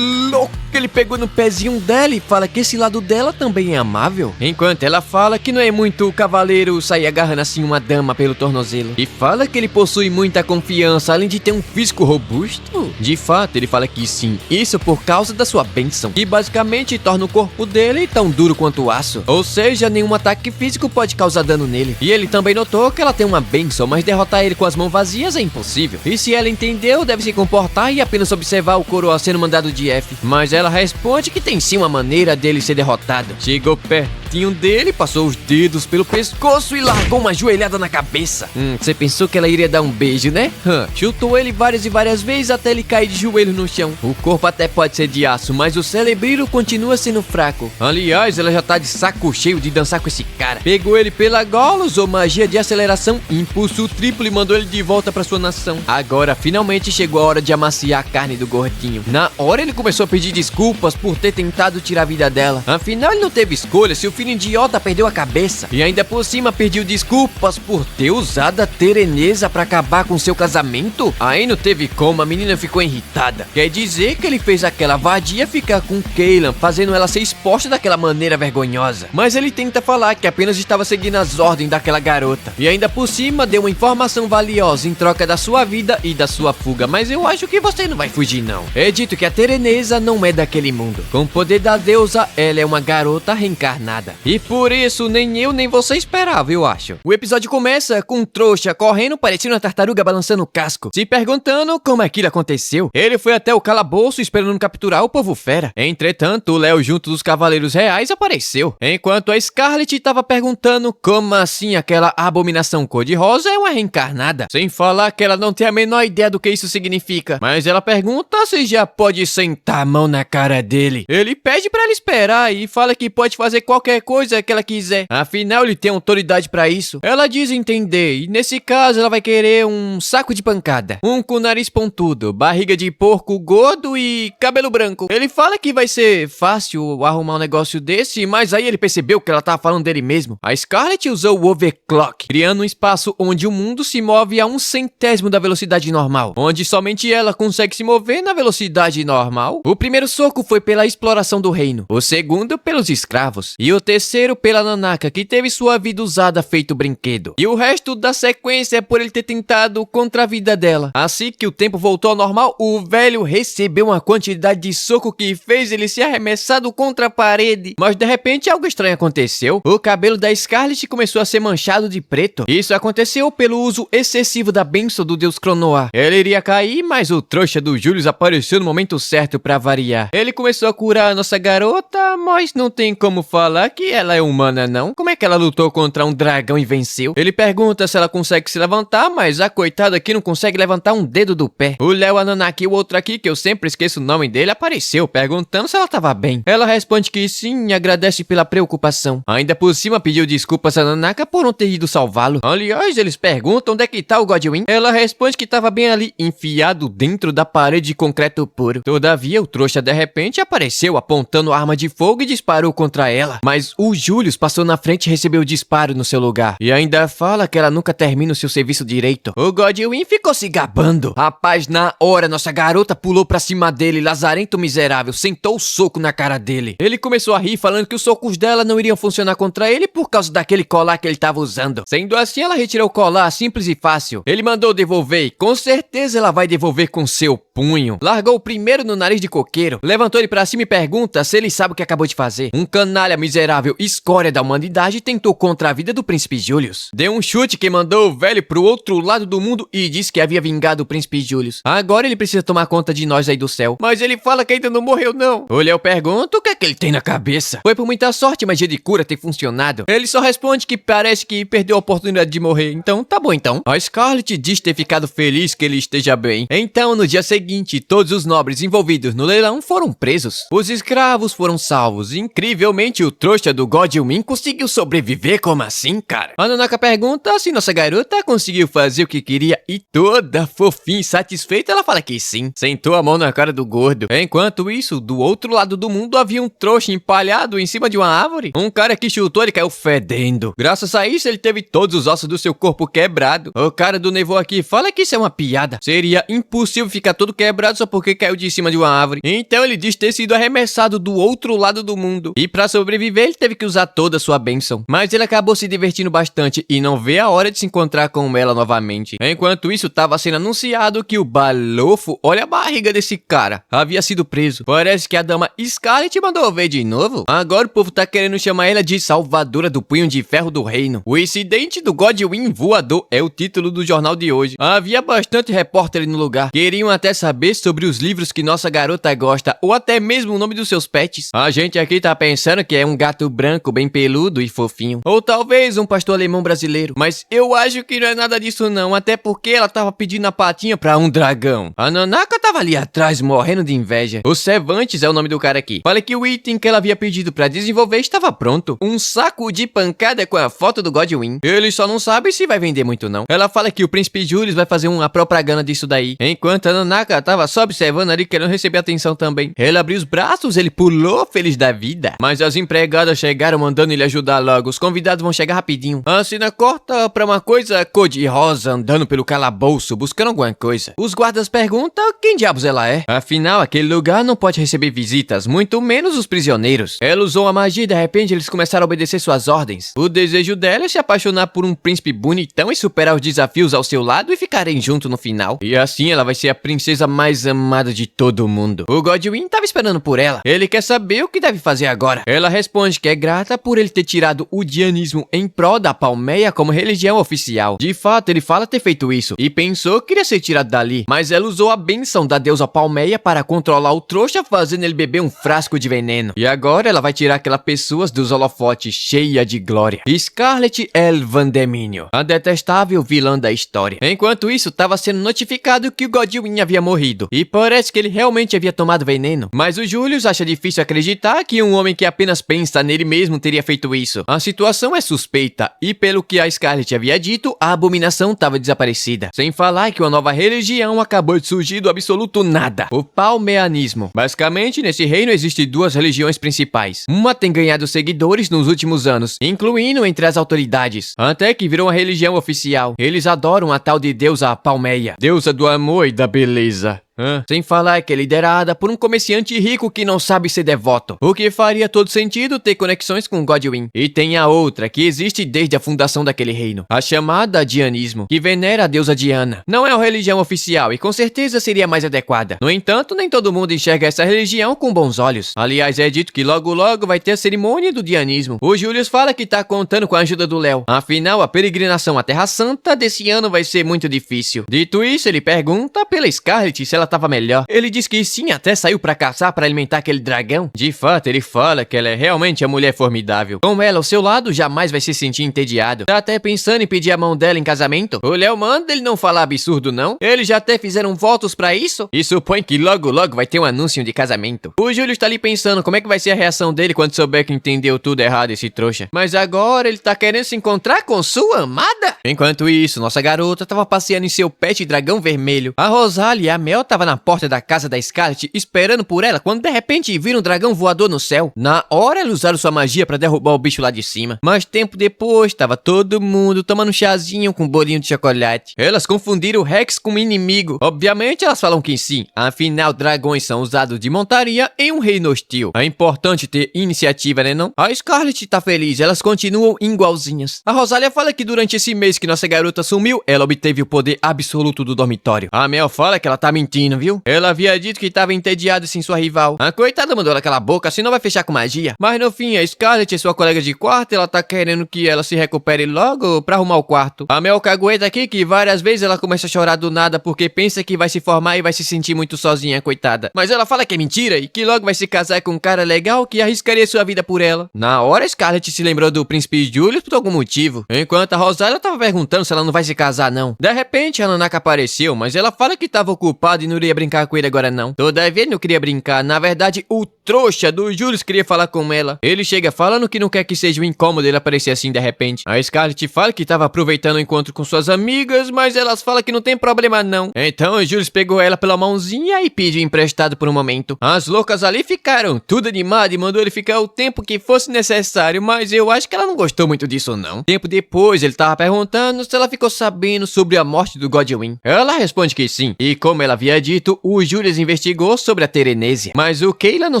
louco, ele pegou no pezinho dela e fala que esse lado dela também é amável. Enquanto ela fala que não é muito cavaleiro sair agarrando assim uma dama pelo tornozelo. E fala que ele possui muita confiança, além de ter um físico robusto. De fato, ele fala que sim, isso por causa da sua bênção, que basicamente torna o corpo dele tão duro quanto aço. Ou seja, nenhum ataque físico pode causar dano nele. E ele também notou que ela tem uma bênção, mas derrotar ele com as mãos vazias é impossível. E se ela entendeu, deve se comportar e apenas observar o coroa sendo mandado de F. Mas ela Ela responde que tem sim uma maneira dele ser derrotado. Chegou pertinho dele, passou os dedos pelo pescoço e largou uma joelhada na cabeça. Você pensou que ela iria dar um beijo, né? Chutou ele várias e várias vezes até ele cair de joelho no chão. O corpo até pode ser de aço, mas o cérebro continua sendo fraco. Aliás, ela já tá de saco cheio de dançar com esse cara. Pegou ele pela gola, usou magia de aceleração, impulso triplo e mandou ele de volta pra sua nação. Agora, finalmente chegou a hora de amaciar a carne do gordinho. Na hora, ele começou a pedir desculpas por ter tentado tirar a vida dela. Afinal, ele não teve escolha, seu filho idiota perdeu a cabeça. E ainda por cima, pediu desculpas por ter usado a Tereneza pra acabar com seu casamento? Aí não teve como, a menina ficou irritada. Quer dizer que ele fez aquela vadia ficar com Kaylan, fazendo ela ser exposta daquela maneira vergonhosa. Mas ele tenta falar que apenas estava seguindo as ordens daquela garota. E ainda por cima, deu uma informação valiosa em troca da sua vida e da sua fuga. Mas eu acho que você não vai fugir, não. É dito que a Tereneza não é daquele mundo. Com o poder da deusa, ela é uma garota reencarnada. E por isso, nem eu nem você esperava, eu acho. O episódio começa com um trouxa correndo, parecendo uma tartaruga balançando o casco, se perguntando como aquilo aconteceu. Ele foi até o calabouço esperando capturar o povo fera. Entretanto, o Léo, junto dos Cavaleiros Reais, apareceu. Enquanto a Scarlet estava perguntando como assim aquela abominação cor-de-rosa é uma reencarnada. Sem falar que ela não tem a menor ideia do que isso significa. Mas ela pergunta se já pode sentar a mão na cara dele. Ele pede pra ela esperar e fala que pode fazer qualquer coisa que ela quiser. Afinal, ele tem autoridade pra isso. Ela diz entender, e nesse caso ela vai querer um saco de pancada. Um com nariz pontudo, barriga de porco gordo e cabelo branco. Ele fala que vai ser fácil arrumar um negócio desse, mas aí ele percebeu que ela tava falando dele mesmo. A Scarlet usou o Overclock, criando um espaço onde o mundo se move a 1/100º da velocidade normal, onde somente ela consegue se mover na velocidade normal. O primeiro soco foi pela exploração do reino, o segundo pelos escravos, e o terceiro pela Nanaka, que teve sua vida usada feito brinquedo. E o resto da sequência é por ele ter tentado contra a vida dela. Assim que o tempo voltou ao normal, o velho recebeu uma quantidade de soco que fez ele ser arremessado contra a parede. Mas de repente algo estranho aconteceu. O cabelo da Scarlet começou a ser manchado de preto. Isso aconteceu pelo uso excessivo da bênção do deus Cronoa. Ele iria cair, mas o trouxa do Julius apareceu no momento certo pra variar. Ele começou a curar a nossa garota, mas não tem como falar que ela é humana não. Como é que ela lutou contra um dragão e venceu? Ele pergunta se ela consegue se levantar, mas a coitada aqui não consegue levantar um dedo do pé. O Léo, a Nanaki e o outro aqui, que eu sempre esqueço o nome dele, apareceu perguntando se ela tava bem. Ela responde que sim e agradece pela preocupação. Ainda por cima pediu desculpas a Nanaka por não ter ido salvá-lo. Aliás, eles perguntam onde é que tá o Godwin. Ela responde que tava bem ali, enfiado dentro da parede de concreto puro. Todavia, o trouxa de repente apareceu apontando arma de fogo e disparou contra ela. Mas o Julius passou na frente e recebeu o disparo no seu lugar. E ainda fala que ela nunca termina o seu serviço direito. O Godwin ficou se gabando. Rapaz, na hora, nossa garota pulou pra cima dele, lazarento miserável, sentou o soco na cara dele. Ele começou a rir, falando que os socos dela não iriam funcionar contra ele por causa daquele colar que ele tava usando. Sendo assim, ela retirou o colar, simples e fácil. Ele mandou devolver e com certeza ela vai devolver com seu punho. Largou o primeiro no nariz de coqueiro, levantou ele pra cima e pergunta se ele sabe o que acabou de fazer. Um canalha miserável, escória da humanidade, tentou contra a vida do príncipe Julius. Deu um chute que mandou o velho pro outro lado do mundo e disse que havia vingado o príncipe Julius. Agora ele precisa tomar conta de nós aí do céu. Mas ele fala que ainda não morreu não. O Léo pergunta o que é que ele tem na cabeça. Foi por muita sorte magia de cura ter funcionado. Ele só responde que parece que perdeu a oportunidade de morrer. Então, tá bom então. A Scarlet diz ter ficado feliz que ele esteja bem. Então, no dia seguinte, todos os nobres envolvidos no leilão foram presos. Os escravos foram salvos. Incrivelmente, o trouxa do Godwin conseguiu sobreviver. Como assim, cara? A Nanaka pergunta se nossa garota conseguiu fazer o que queria e toda fofinha e satisfeita ela fala que sim. Sentou a mão na cara do gordo. Enquanto isso, do outro lado do mundo havia um trouxa empalhado em cima de uma árvore. Um cara que chutou ele caiu fedendo. Graças a isso ele teve todos os ossos do seu corpo quebrado. O cara do Nevô aqui fala que isso é uma piada. Seria impossível ficar todo quebrado só porque caiu de cima de uma árvore. Então ele diz ter sido arremessado do outro lado do mundo. E pra sobreviver ele teve que usar toda a sua bênção. Mas ele acabou se divertindo bastante e não vê a hora de se encontrar com ela novamente. Enquanto isso, estava sendo anunciado que o Balofo, olha a barriga desse cara, havia sido preso. Parece que a dama Scarlet mandou ver de novo. Agora o povo tá querendo chamar ela de Salvadora do Punho de Ferro do Reino. O incidente do Godwin voador é o título do jornal de hoje. Havia bastante repórter no lugar. Queriam até saber saber sobre os livros que nossa garota gosta, ou até mesmo o nome dos seus pets. A gente aqui tá pensando que é um gato branco bem peludo e fofinho, ou talvez um pastor alemão brasileiro, mas eu acho que não é nada disso não, até porque ela tava pedindo a patinha pra um dragão. A Nanaka tava ali atrás morrendo de inveja. O Cervantes é o nome do cara aqui. Falei que o item que ela havia pedido pra desenvolver estava pronto. Um saco de pancada com a foto do Godwin. Ele só não sabe se vai vender muito não. Ela fala que o príncipe Julius vai fazer uma propaganda disso daí, enquanto a Nanaka tava só observando ali querendo receber atenção também. Ele abriu os braços, ele pulou feliz da vida. Mas as empregadas chegaram mandando ele ajudar logo. Os convidados vão chegar rapidinho. A cena corta pra uma coisa cor-de-rosa andando pelo calabouço buscando alguma coisa. Os guardas perguntam quem diabos ela é. Afinal, aquele lugar não pode receber visitas, muito menos os prisioneiros. Ela usou a magia e de repente eles começaram a obedecer suas ordens. O desejo dela é se apaixonar por um príncipe bonitão e superar os desafios ao seu lado e ficarem juntos no final. E assim ela vai ser a princesa mais amada de todo mundo. O Godwin tava esperando por ela. Ele quer saber o que deve fazer agora. Ela responde que é grata por ele ter tirado o dianismo em prol da Palmeia como religião oficial. De fato, ele fala ter feito isso e pensou que iria ser tirado dali, mas ela usou a bênção da deusa Palmeia para controlar o trouxa, fazendo ele beber um frasco de veneno. E agora ela vai tirar aquela pessoa dos holofotes cheia de glória. Scarlett El Vandeminio, a detestável vilã da história. Enquanto isso, estava sendo notificado que o Godwin havia morrido, e parece que ele realmente havia tomado veneno. Mas o Julius acha difícil acreditar que um homem que apenas pensa nele mesmo teria feito isso. A situação é suspeita, e pelo que a Scarlett havia dito, a abominação estava desaparecida. Sem falar que uma nova religião acabou de surgir do absoluto nada. O palmeanismo. Basicamente, nesse reino existem duas religiões principais. Uma tem ganhado seguidores nos últimos anos, incluindo entre as autoridades, até que virou uma religião oficial. Eles adoram a tal de deusa Palmeia, deusa do amor e da beleza. Sem falar que é liderada por um comerciante rico que não sabe ser devoto, o que faria todo sentido ter conexões com Godwin. E tem a outra, que existe desde a fundação daquele reino, a chamada Dianismo, que venera a deusa Diana. Não é uma religião oficial e com certeza seria mais adequada. No entanto, nem todo mundo enxerga essa religião com bons olhos. Aliás, é dito que logo logo vai ter a cerimônia do Dianismo. O Julius fala que tá contando com a ajuda do Léo. Afinal, a peregrinação à Terra Santa desse ano vai ser muito difícil. Dito isso, ele pergunta pela Scarlett se ela tava melhor. Ele diz que sim, até saiu pra caçar pra alimentar aquele dragão. De fato, ele fala que ela é realmente a mulher formidável. Com ela ao seu lado, jamais vai se sentir entediado. Tá até pensando em pedir a mão dela em casamento. O Léo manda ele não falar absurdo, não. Eles já até fizeram votos pra isso. E supõe que logo logo vai ter um anúncio de casamento. O Júlio tá ali pensando como é que vai ser a reação dele quando souber que entendeu tudo errado esse trouxa. Mas agora ele tá querendo se encontrar com sua amada. Enquanto isso, nossa garota tava passeando em seu pet dragão vermelho. A Rosalie e a Mel tava na porta da casa da Scarlett esperando por ela quando de repente viram um dragão voador no céu. Na hora eles usaram sua magia pra derrubar o bicho lá de cima. Mas tempo depois tava todo mundo tomando um chazinho com um bolinho de chocolate. Elas confundiram o Rex com um inimigo. Obviamente elas falam que sim. Afinal, dragões são usados de montaria em um reino hostil. É importante ter iniciativa, né não? A Scarlett tá feliz, elas continuam igualzinhas. A Rosalia fala que durante esse mês que nossa garota sumiu, ela obteve o poder absoluto do dormitório. A Mel fala que ela tá mentindo, viu? Ela havia dito que estava entediada sem sua rival. A coitada mandou ela calar a boca, senão vai fechar com magia. Mas no fim, a Scarlett é sua colega de quarto e ela tá querendo que ela se recupere logo pra arrumar o quarto. A Mel cagueta aqui que várias vezes ela começa a chorar do nada porque pensa que vai se formar e vai se sentir muito sozinha, coitada. Mas ela fala que é mentira e que logo vai se casar com um cara legal que arriscaria sua vida por ela. Na hora, Scarlett se lembrou do príncipe Julius por algum motivo. Enquanto a Rosalia tava perguntando se ela não vai se casar não. De repente, a Nanaka apareceu, mas ela fala que tava ocupada e não iria brincar com ele agora não. Todavia ele não queria brincar. Na verdade, o trouxa do Julius queria falar com ela. Ele chega falando que não quer que seja um incômodo ele aparecer assim de repente. A Scarlett fala que tava aproveitando o encontro com suas amigas, mas elas falam que não tem problema não. Então o Julius pegou ela pela mãozinha e pediu emprestado por um momento. As loucas ali ficaram tudo animadas e mandou ele ficar o tempo que fosse necessário, mas eu acho que ela não gostou muito disso não. Tempo depois ele tava perguntando se ela ficou sabendo sobre a morte do Godwin. Ela responde que sim. E como ela havia dito, o Julius investigou sobre a Terenésia, mas o Keila não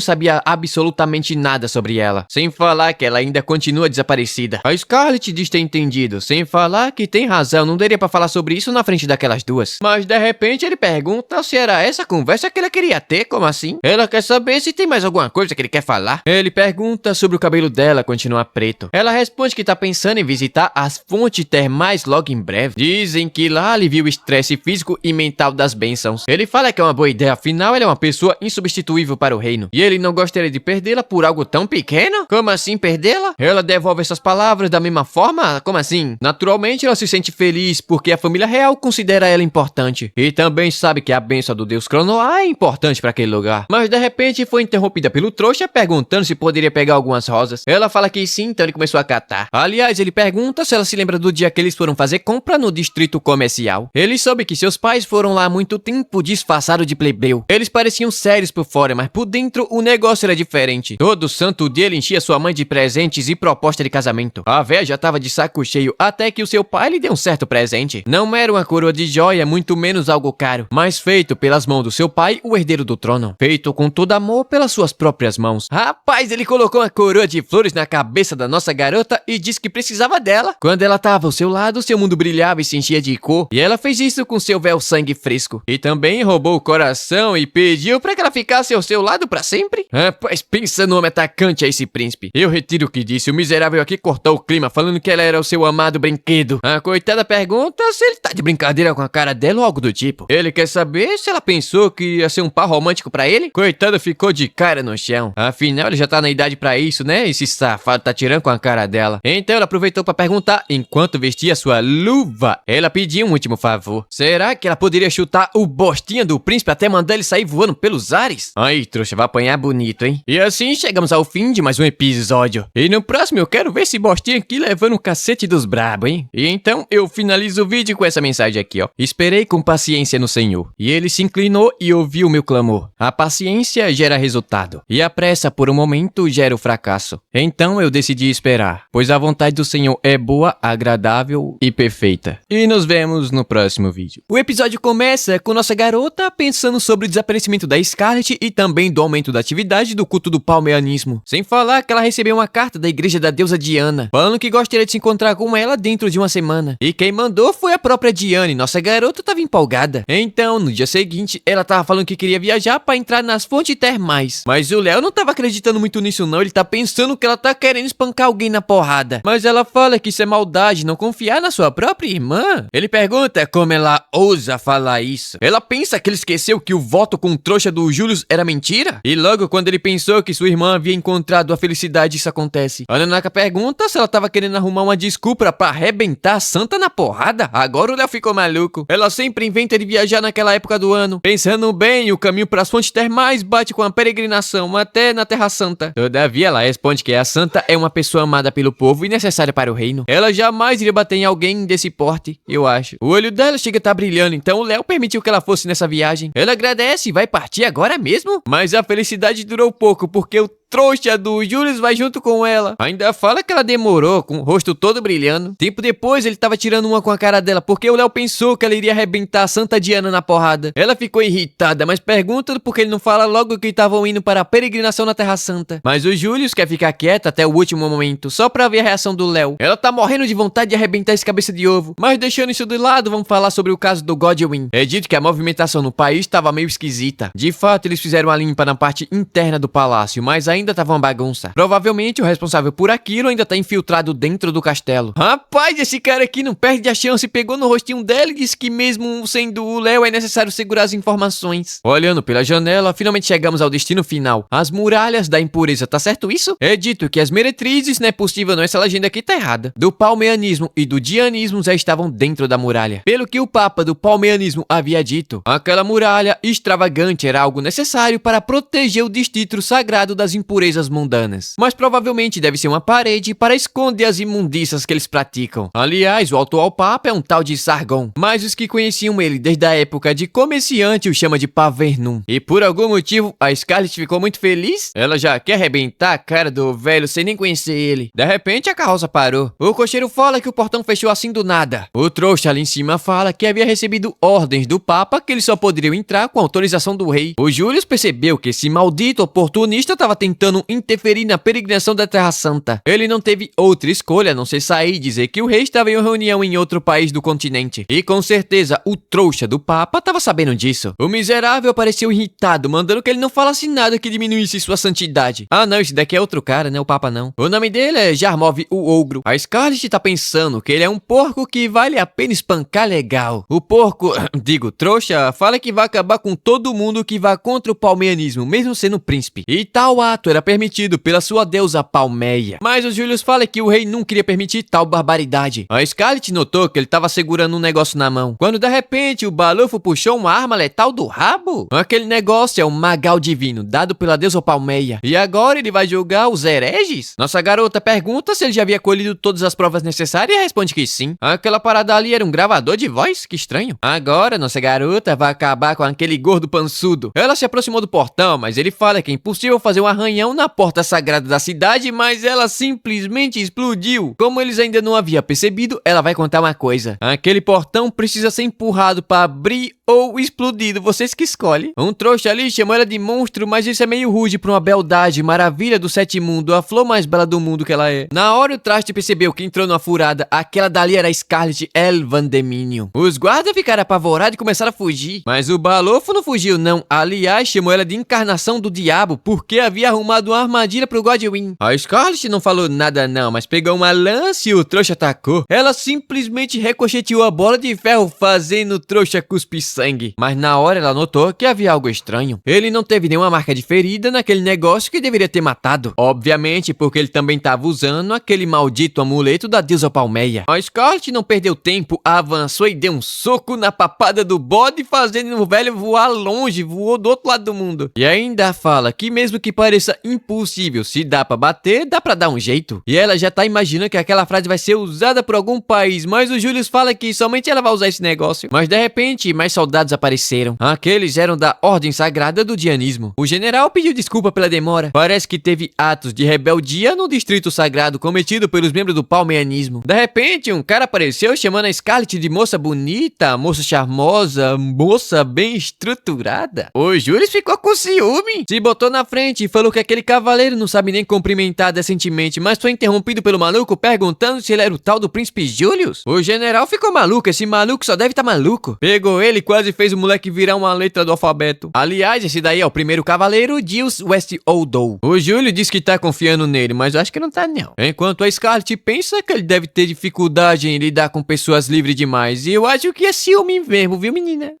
sabia absolutamente nada sobre ela. Sem falar que ela ainda continua desaparecida. A Scarlett diz ter entendido, sem falar que tem razão, não daria pra falar sobre isso na frente daquelas duas. Mas de repente ele pergunta se era essa conversa que ela queria ter, como assim? Ela quer saber se tem mais alguma coisa que ele quer falar. Ele pergunta sobre o cabelo dela continuar preto. Ela responde que tá pensando em visitar as fontes termais logo em breve. Dizem que lá alivia o estresse físico e mental das bênçãos. Ele fala que é uma boa ideia, afinal ele é uma pessoa insubstituível para o reino. E ele não gostaria de perdê-la por algo tão pequeno? Como assim perdê-la? Ela devolve essas palavras da mesma forma? Como assim? Naturalmente ela se sente feliz porque a família real considera ela importante. E também sabe que a bênção do deus Cronoa é importante para aquele lugar. Mas de repente foi interrompida pelo trouxa perguntando se poderia pegar algumas rosas. Ela fala que sim, então ele começou a catar. Aliás, ele pergunta se ela se lembra do dia que eles foram fazer compra no distrito comercial. Ele soube que seus pais foram lá há muito tempo disfarçados de plebeu. Eles pareciam sérios por fora, mas por dentro o negócio era diferente. Todo santo dia ele enchia sua mãe de presentes e proposta de casamento. A véia já tava de saco cheio até que o seu pai lhe deu um certo presente. Não era uma coroa de joia, muito menos algo caro, mas feito pelas mãos do seu pai, o herdeiro do trono. Feito com todo amor pelas suas próprias mãos. Rapaz, ele colocou uma coroa de flores na cabeça da nossa garota e disse que precisava dela. Quando ela tava ao seu lado, seu mundo brilhava e se enchia de cor. E ela fez isso com seu véu sangue fresco. E também roubou o coração e pediu pra que ela ficasse ao seu lado pra sempre. Rapaz, pensa no homem atacante a esse príncipe. Eu retiro o que disse. O miserável aqui cortou o clima falando que ela era o seu amado brinquedo. A coitada pergunta se ele tá de brincadeira com a cara dela ou algo do tipo. Ele quer saber se ela pensou que ia ser um par romântico pra ele. Coitada ficou de cara no chão. Afinal, ele já tá na idade pra isso, né? Esse safado tá tirando com a cara dela. Então ela aproveitou pra perguntar, enquanto vestia sua luva, ela pediu um último favor. Será que ela poderia chutar o bostinha do príncipe até mandar ele sair voando pelos ares? Aí, trouxa, vai apanhar bonito, hein? E assim chegamos ao fim de mais um episódio. E no próximo eu quero ver esse bostinha aqui levando um cacete dos brabo, hein? E então eu finalizo o vídeo com essa mensagem aqui, ó. Esperei com paciência no Senhor, e ele se inclinou e ouviu o meu clamor. A paciência gera resultado, e a pressa por um momento gera o fracasso. Então eu decidi esperar, pois a vontade do Senhor é boa, agradável e perfeita. E nos vemos no próximo vídeo. O episódio começa com nossa garota pensando sobre o desaparecimento da Scarlet e também do aumento da atividade do culto do palmeanismo. Sem falar que ela recebeu uma carta da igreja da deusa Diana, falando que gostaria de se encontrar com ela dentro de uma semana. E quem mandou foi a própria Diane, nossa garota tava empolgada. Então, no dia seguinte, ela tava falando que queria viajar pra entrar nas fontes termais. Mas o Léo não tava acreditando muito nisso não, ele tá pensando que ela tá querendo espancar alguém na porrada. Mas ela fala que isso é maldade, não confiar na sua própria irmã. Ele pergunta como ela ousa falar isso. Ela pensa que ele esqueceu que o voto com o trouxa do Julius era mentira? E logo quando ele pensou que sua irmã havia encontrado a felicidade, isso acontece. A Nanaka pergunta se ela tava querendo arrumar uma desculpa pra arrebentar a santa na porrada. Agora o Léo ficou maluco. Ela sempre inventa de viajar naquela época do ano. Pensando bem, o caminho pras fontes termais bate com a peregrinação até na Terra Santa. Todavia, ela responde que a santa é uma pessoa amada pelo povo e necessária para o reino. Ela jamais iria bater em alguém desse porte, eu acho. O olho dela chega a estar brilhando, então o Léo permitiu que ela fosse nessa viagem. Ela agradece e vai partir agora mesmo. Mas a felicidade durou pouco, porque o trouxa do Julius vai junto com ela. Ainda fala que ela demorou, com o rosto todo brilhando. Tempo depois, ele tava tirando uma com a cara dela, porque o Léo pensou que ela iria arrebentar a Santa Diana na porrada. Ela ficou irritada, mas pergunta porque ele não fala logo que estavam indo para a peregrinação na Terra Santa. Mas o Julius quer ficar quieta até o último momento, só pra ver a reação do Léo. Ela tá morrendo de vontade de arrebentar esse cabeça de ovo. Mas deixando isso de lado, vamos falar sobre o caso do Godwin. É dito que a movimentação no país estava meio esquisita. De fato, eles fizeram uma limpa na parte interna do palácio, mas ainda tava uma bagunça. Provavelmente o responsável por aquilo ainda tá infiltrado dentro do castelo. Rapaz, esse cara aqui não perde a chance, pegou no rostinho dela e disse que mesmo sendo o Léo é necessário segurar as informações. Olhando pela janela, finalmente chegamos ao destino final. As muralhas da impureza, tá certo isso? É dito que as meretrizes, não é possível não, essa legenda aqui tá errada. Do palmeanismo e do dianismo já estavam dentro da muralha. Pelo que o papa do palmeanismo havia dito, aquela muralha extravagante era algo necessário para proteger o distrito sagrado das impurezas mundanas. Mas provavelmente deve ser uma parede para esconder as imundícias que eles praticam. Aliás, o atual papa é um tal de Sargon, mas os que conheciam ele desde a época de comerciante o chama de Pavernum. E por algum motivo, a Scarlet ficou muito feliz. Ela já quer arrebentar a cara do velho sem nem conhecer ele. De repente, a carroça parou. O cocheiro fala que o portão fechou assim do nada. O trouxa ali em cima fala que havia recebido ordens do papa que eles só poderiam entrar com autorização do rei. O Julius percebeu que esse maldito oportunista estava tentando tentando interferir na peregrinação da Terra Santa. Ele não teve outra escolha a não ser sair e dizer que o rei estava em uma reunião em outro país do continente. E com certeza o trouxa do Papa estava sabendo disso. O miserável pareceu irritado, mandando que ele não falasse nada que diminuísse sua santidade. Ah não, esse daqui é outro cara, né? O Papa não. O nome dele é Jarmov o Ogro. A Scarlet tá pensando que ele é um porco que vale a pena espancar legal. O porco, digo, trouxa, fala que vai acabar com todo mundo que vá contra o palmeianismo, mesmo sendo príncipe. E tal ato era permitido pela sua deusa Palmeia. Mas o Julius fala que o rei não queria permitir tal barbaridade. A Scarlet notou que ele tava segurando um negócio na mão, quando de repente o Balufo puxou uma arma letal do rabo. Aquele negócio é um magal divino, dado pela deusa Palmeia. E agora ele vai julgar os hereges? Nossa garota pergunta se ele já havia colhido todas as provas necessárias e responde que sim. Aquela parada ali era um gravador de voz? Que estranho. Agora nossa garota vai acabar com aquele gordo pançudo. Ela se aproximou do portão, mas ele fala que é impossível fazer um arranhão na porta sagrada da cidade, mas ela simplesmente explodiu. Como eles ainda não haviam percebido, ela vai contar uma coisa. Aquele portão precisa ser empurrado para abrir ou explodido, vocês que escolhem. Um trouxa ali chamou ela de monstro, mas isso é meio rude pra uma beldade, maravilha do sete mundo, a flor mais bela do mundo que ela é. Na hora o traste percebeu que entrou numa furada, aquela dali era a Scarlet Elvandeminio. Os guardas ficaram apavorados e começaram a fugir, mas o Balofo não fugiu não, aliás chamou ela de encarnação do diabo, porque havia arrumado uma armadilha pro Godwin. A Scarlet não falou nada não, mas pegou uma lança e o trouxa atacou. Ela simplesmente ricocheteou a bola de ferro, fazendo o trouxa cuspir sangue. Mas na hora ela notou que havia algo estranho. Ele não teve nenhuma marca de ferida naquele negócio que deveria ter matado. Obviamente porque ele também estava usando aquele maldito amuleto da deusa Palmeia. A Scarlet não perdeu tempo, avançou e deu um soco na papada do bode, fazendo o velho voar longe, voou do outro lado do mundo. E ainda fala que mesmo que pareça impossível, se dá pra bater, dá pra dar um jeito. E ela já tá imaginando que aquela frase vai ser usada por algum país, mas o Julius fala que somente ela vai usar esse negócio. Mas de repente, mais soldados apareceram. Aqueles eram da Ordem Sagrada do Dianismo. O general pediu desculpa pela demora. Parece que teve atos de rebeldia no Distrito Sagrado cometido pelos membros do palmeianismo. De repente, um cara apareceu chamando a Scarlet de moça bonita, moça charmosa, moça bem estruturada. O Julius ficou com ciúme. Se botou na frente e falou que aquele cavaleiro não sabe nem cumprimentar decentemente, mas foi interrompido pelo maluco perguntando se ele era o tal do príncipe Julius. O general ficou maluco, esse maluco só deve estar maluco. Pegou ele e quase fez o moleque virar uma letra do alfabeto. Aliás, esse daí é o primeiro cavaleiro, Gilles Westoldow. O Júlio diz que tá confiando nele, mas eu acho que não tá não. Enquanto a Scarlet pensa que ele deve ter dificuldade em lidar com pessoas livres demais. E eu acho que é ciúme mesmo, viu menina?